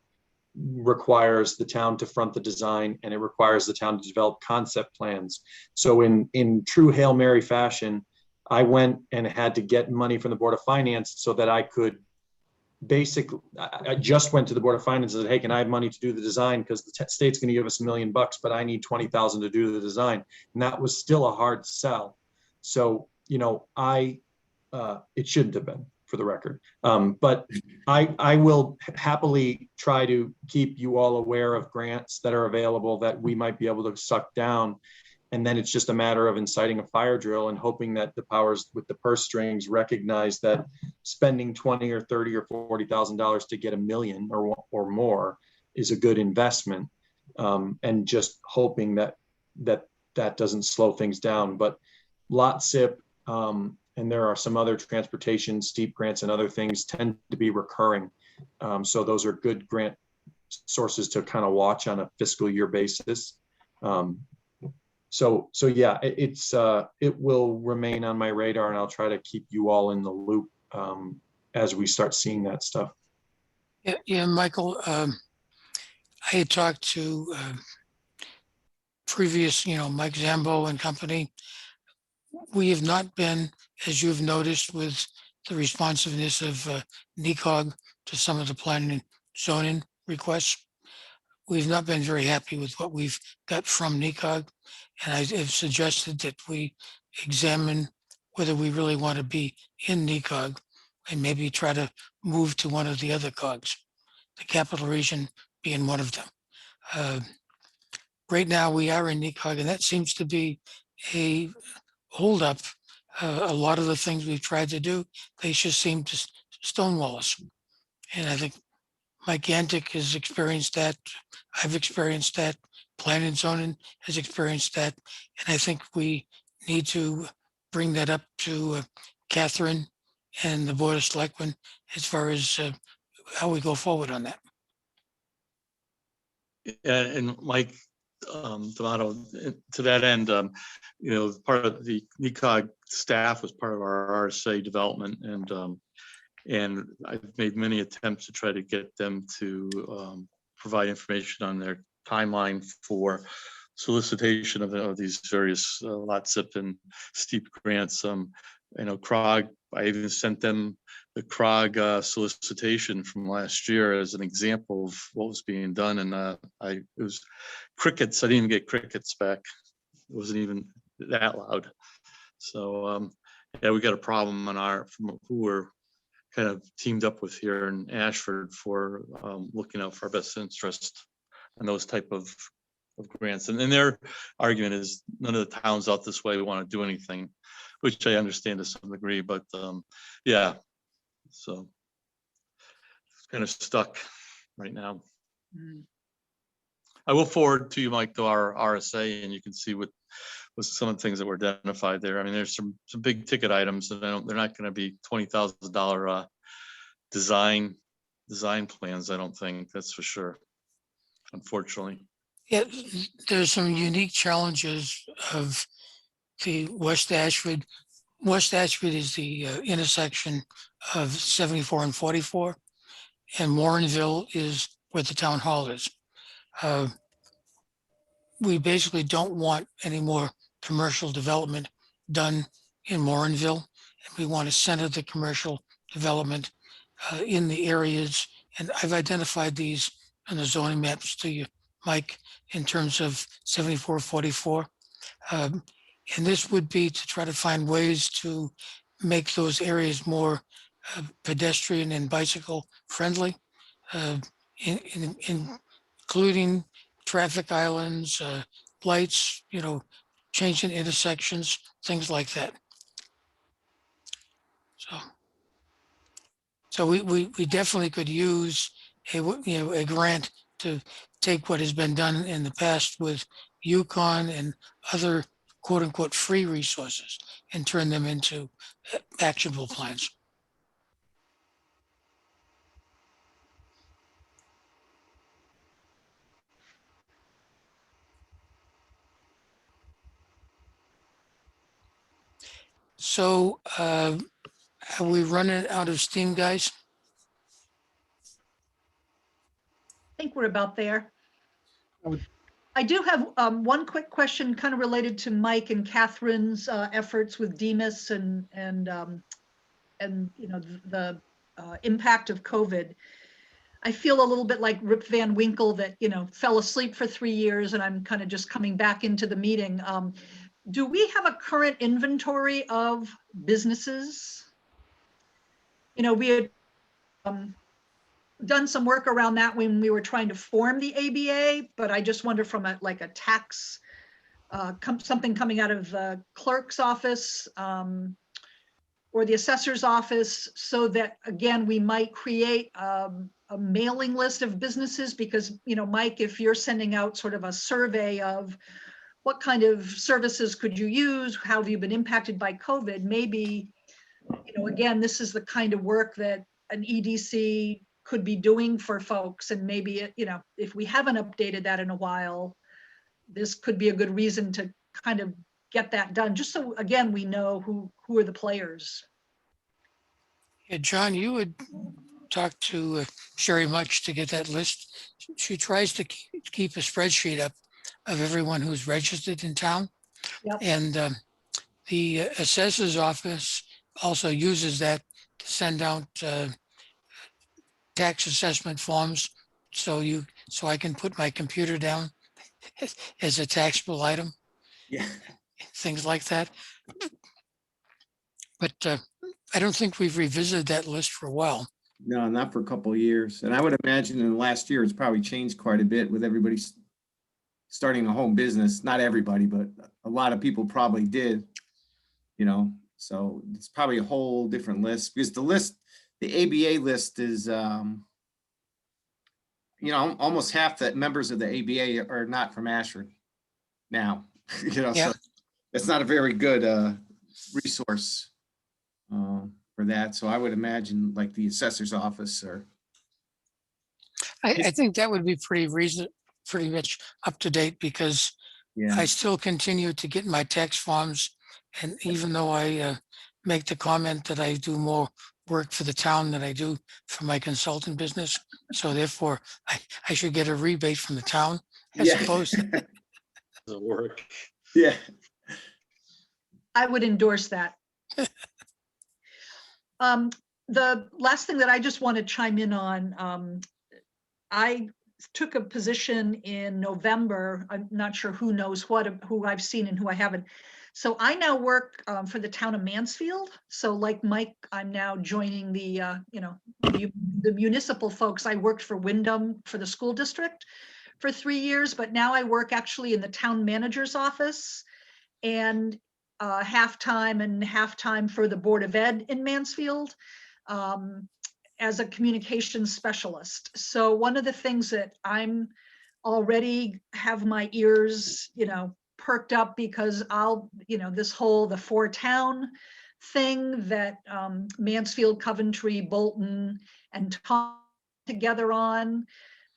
requires the town to front the design, and it requires the town to develop concept plans. So in true Hail Mary fashion, I went and had to get money from the Board of Finance so that I could I just went to the Board of Finance and said, hey, can I have money to do the design? Because the state's going to give us $1 million, but I need 20,000 to do the design. And that was still a hard sell. So, it shouldn't have been. for the record. But I will happily try to keep you all aware of grants that are available that we might be able to suck down. And then it's just a matter of inciting a fire drill and hoping that the powers with the purse strings recognize that spending 20 or 30 or $40,000 to get $1 million or more is a good investment. And just hoping that doesn't slow things down. But lot SIP, and there are some other transportation, steep grants and other things tend to be recurring. So those are good grant sources to kind of watch on a fiscal year basis. So yeah, it will remain on my radar, and I'll try to keep you all in the loop as we start seeing that stuff. Yeah, Michael, I had talked to previous, Mike Zambo and company. We have not been, as you've noticed, with the responsiveness of NECOG to some of the planning and zoning requests. We've not been very happy with what we've got from NECOG. And I have suggested that we examine whether we really want to be in NECOG and maybe try to move to one of the other COGs, the capital region being one of them. Right now we are in NECOG, and that seems to be a holdup. A lot of the things we've tried to do, they just seem to stonewall us. And I think Mike Yantic has experienced that. I've experienced that. Planning and zoning has experienced that. And I think we need to bring that up to Catherine and the Board of Selectmen as far as how we go forward on that. And Mike, D'Amato, to that end, part of the NECOG staff was part of our RSA development, and I've made many attempts to try to get them to provide information on their timeline for solicitation of these various lot SIP and steep grants. CROG, I even sent them the CROG solicitation from last year as an example of what was being done, and it was crickets. I didn't even get crickets back. It wasn't even that loud. So yeah, we got a problem on who we're kind of teamed up with here in Ashford for looking out for our best interest and those type of grants. And their argument is none of the towns out this way want to do anything, which I understand to some degree, but yeah, so it's kind of stuck right now. I will forward to you, Mike, to our RSA, and you can see what some of the things that were identified there. I mean, there's some big ticket items, and they're not going to be $20,000 design plans. I don't think, that's for sure, unfortunately. Yeah, there's some unique challenges of the West Ashford. West Ashford is the intersection of 74 and 44, and Warrenville is where the town hall is. We basically don't want any more commercial development done in Warrenville, and we want to center the commercial development in the areas. And I've identified these on the zoning maps to you, Mike, in terms of 7444. And this would be to try to find ways to make those areas more pedestrian and bicycle friendly, including traffic islands, lights, changing intersections, things like that. So we definitely could use a grant to take what has been done in the past with Yukon and other quote unquote free resources and turn them into actionable plans. So are we running out of steam, guys? I think we're about there. I do have one quick question kind of related to Mike and Catherine's efforts with Demas and the impact of COVID. I feel a little bit like Rip Van Winkle that, fell asleep for 3 years and I'm kind of just coming back into the meeting. Do we have a current inventory of businesses we had done some work around that when we were trying to form the ABA, but I just wonder from a tax, something coming out of the clerk's office or the assessor's office, so that, again, we might create a mailing list of businesses, because, Mike, if you're sending out sort of a survey of what kind of services could you use, how have you been impacted by COVID, maybe, again, this is the kind of work that an EDC could be doing for folks. And maybe, if we haven't updated that in a while, this could be a good reason to kind of get that done, just so, again, we know who are the players. Yeah, John, you would talk to Sherry Much to get that list. She tries to keep a spreadsheet up of everyone who's registered in town. Yep. And the assessor's office also uses that to send out tax assessment forms. So I can put my computer down as a taxable item. Yeah. Things like that. But I don't think we've revisited that list for a while. No, not for a couple of years. And I would imagine in the last year, it's probably changed quite a bit with everybody starting a home business. Not everybody, but a lot of people probably did, so it's probably a whole different list, because the ABA list is, almost half the members of the ABA are not from Ashford now, Yeah. So it's not a very good resource for that. So I would imagine like the assessor's office or. I think that would be pretty much up to date, because Yeah. I still continue to get my tax forms. And even though I make the comment that I do more work for the town than I do for my consultant business, so therefore I should get a rebate from the town as opposed to. Doesn't work. Yeah. I would endorse that. The last thing that I just want to chime in on, I took a position in November. I'm not sure who knows who I've seen and who I haven't. So I now work for the town of Mansfield. So like Mike, I'm now joining the municipal folks. I worked for Wyndham for the school district for 3 years, but now I work actually in the town manager's office, and half-time and half-time for the Board of Ed in Mansfield as a communications specialist. So one of the things that I'm already have my ears, perked up, because the 4-town thing that Mansfield, Coventry, Bolton, and Tom together on.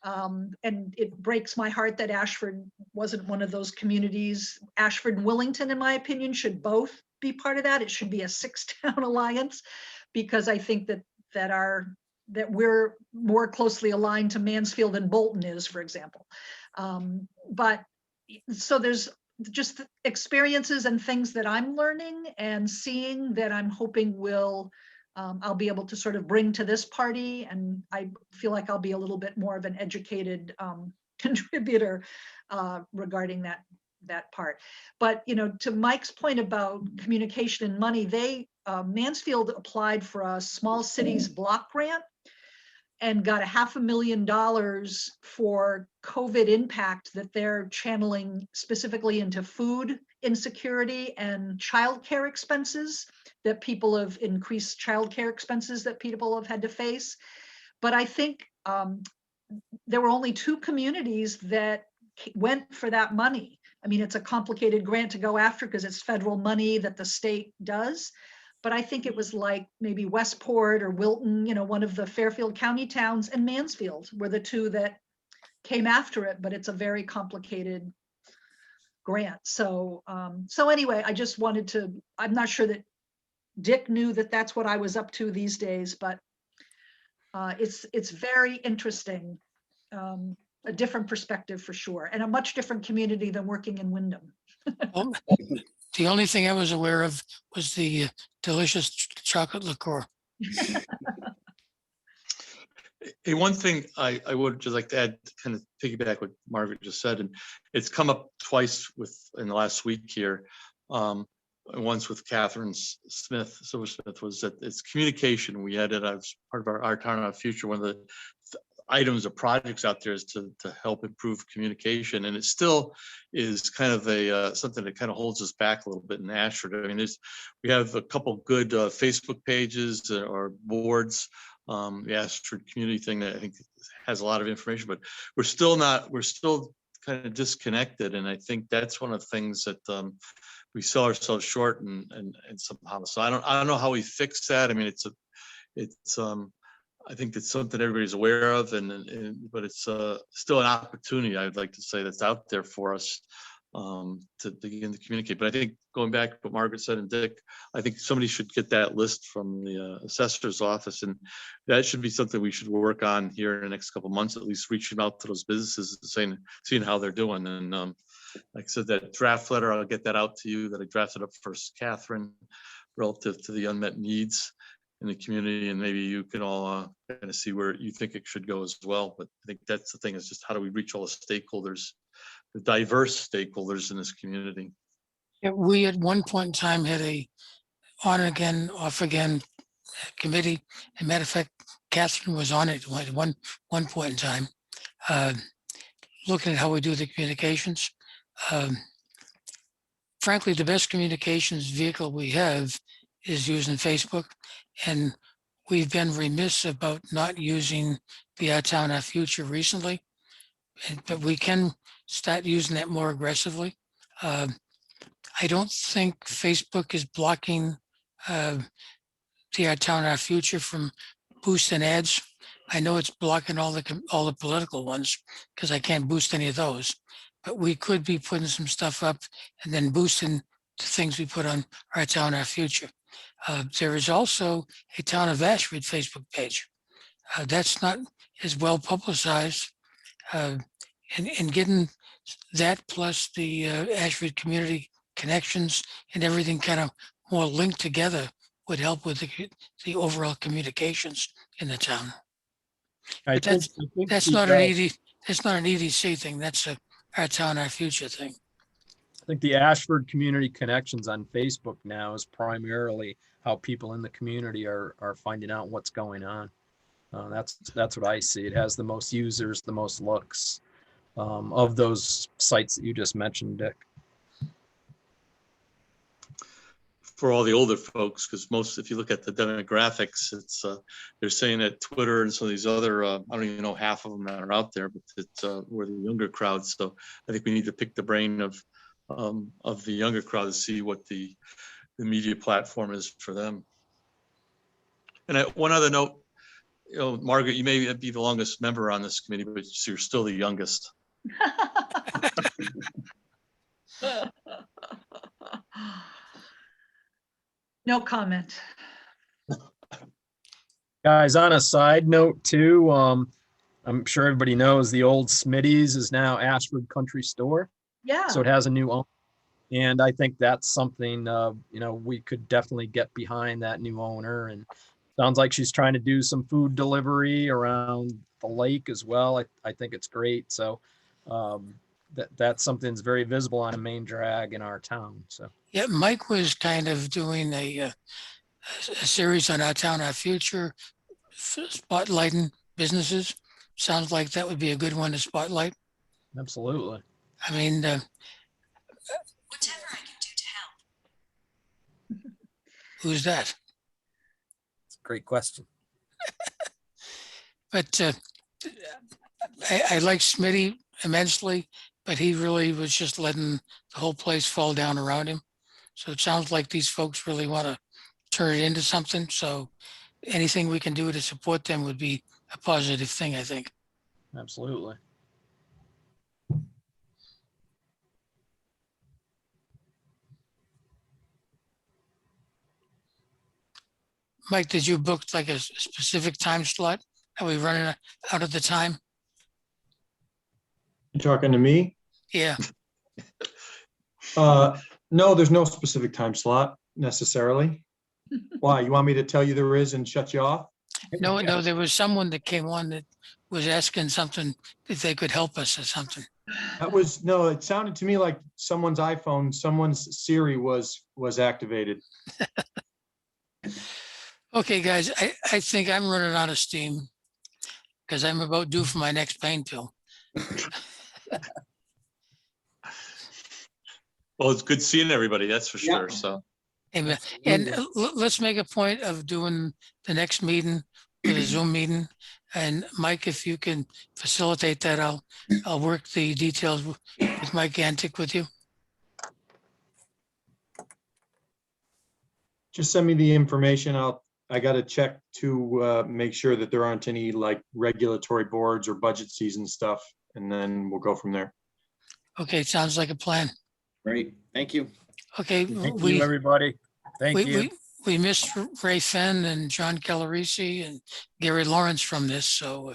And it breaks my heart that Ashford wasn't one of those communities. Ashford and Willington, in my opinion, should both be part of that. It should be a 6-town alliance, because I think that we're more closely aligned to Mansfield than Bolton is, for example. But so there's just experiences and things that I'm learning and seeing that I'm hoping I'll be able to sort of bring to this party. And I feel like I'll be a little bit more of an educated contributor regarding that part. But, to Mike's point about communication and money, Mansfield applied for a small cities block grant and got $500,000 for COVID impact that they're channeling specifically into food insecurity and childcare expenses that people have increased childcare expenses that people have had to face. But I think there were only 2 communities that went for that money. I mean, it's a complicated grant to go after because it's federal money that the state does. But I think it was like maybe Westport or Wilton, one of the Fairfield County towns, and Mansfield were the 2 that came after it, but it's a very complicated grant. So anyway, I just wanted to, I'm not sure that Dick knew that that's what I was up to these days, but it's very interesting, a different perspective for sure, and a much different community than working in Wyndham. Well, the only thing I was aware of was the delicious chocolate liqueur. Hey, one thing I would just like to add, kind of piggyback what Margaret just said, and it's come up twice in the last week here. once with Catherine Silversmith, was that it's communication. We had it as part of our Town Our Future. One of the items or projects out there is to help improve communication, and it still is kind of a something that kind of holds us back a little bit in Ashford. I mean, we have a couple good Facebook pages or boards. The Ashford community thing that I think has a lot of information, but we're still kind of disconnected, and I think that's one of the things that we sell ourselves short and somehow. So I don't know how we fix that. I mean, I think it's something everybody's aware of, but it's still an opportunity, I would like to say, that's out there for us to begin to communicate. But I think going back to what Margaret said and Dick, I think somebody should get that list from the assessor's office, and that should be something we should work on here in the next couple of months, at least reaching out to those businesses and seeing how they're doing. And like I said, that draft letter, I'll get that out to you that I drafted up first, Catherine, relative to the unmet needs in the community, and maybe you can all kind of see where you think it should go as well. But I think that's the thing, is just how do we reach all the stakeholders, the diverse stakeholders in this community. Yeah, we at one point in time had a on again, off again committee. As a matter of fact, Catherine was on it at one point in time, looking at how we do the communications. Frankly, the best communications vehicle we have is using Facebook, and we've been remiss about not using the Our Town, Our Future recently, but we can start using that more aggressively. I don't think Facebook is blocking the Our Town, Our Future from boosting ads. I know it's blocking all the political ones because I can't boost any of those, but we could be putting some stuff up and then boosting the things we put on Our Town, Our Future. There is also a Town of Ashford Facebook page. That's not as well publicized, and getting that plus the Ashford community connections and everything kind of more linked together would help with the overall communications in the town. But that's not an EDC thing. That's Our Town, Our Future thing. I think the Ashford Community Connections on Facebook now is primarily how people in the community are finding out what's going on. That's what I see. It has the most users, the most looks of those sites that you just mentioned, Dick. For all the older folks, because if you look at the demographics, it's they're saying that Twitter and some of these other, I don't even know half of them that are out there, but it's we're the younger crowd. So I think we need to pick the brain of the younger crowd to see what the media platform is for them. And one other note, Margaret, you may be the longest member on this committee, but you're still the youngest. No comment. Guys, on a side note too, I'm sure everybody knows the old Smitty's is now Ashford Country Store. Yeah. So it has a new owner. And I think that's something, we could definitely get behind that new owner. And sounds like she's trying to do some food delivery around the lake as well. I think it's great. So that's something that's very visible on a main drag in our town. So yeah, Mike was kind of doing a series on Our Town, Our Future, spotlighting businesses. Sounds like that would be a good one to spotlight. Absolutely. I mean, whatever I can do to help. Who's that? It's a great question. But I like Smitty immensely, but he really was just letting the whole place fall down around him. So it sounds like these folks really want to turn it into something. So anything we can do to support them would be a positive thing, I think. Absolutely. Mike, did you book like a specific time slot? Are we running out of the time? You talking to me? Yeah. No, there's no specific time slot necessarily. Why? You want me to tell you there is and shut you off? No, there was someone that came on that was asking something if they could help us or something. That was, no, it sounded to me like someone's iPhone, someone's Siri was activated. Okay, guys, I think I'm running out of steam because I'm about due for my next pain pill. Well, it's good seeing everybody, that's for Yeah. sure. So, And let's make a point of doing the next meeting with a Zoom meeting. And Mike, if you can facilitate that, I'll work the details with Mike Antic with you. Just send me the information. I got to check to make sure that there aren't any like regulatory boards or budget season stuff, and then we'll go from there. Okay, sounds like a plan. Great, thank you. Okay, Thank you, everybody. Thank you. we missed Ray Fenn and John Calarisi and Gary Lawrence from this, so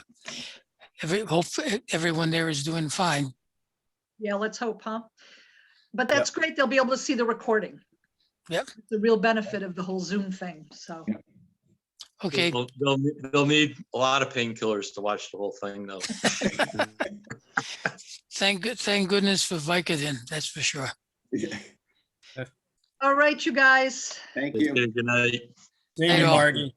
hope everyone there is doing fine. Yeah, let's hope, huh? But that's great. They'll be able to see the recording. Yep. It's the real benefit of the whole Zoom thing, so. Yeah. Okay, they'll need a lot of painkillers to watch the whole thing, though. thank goodness for Vicodin, that's for sure. All right, you guys. Thank you. Good night. See Hey, you, all. Margie.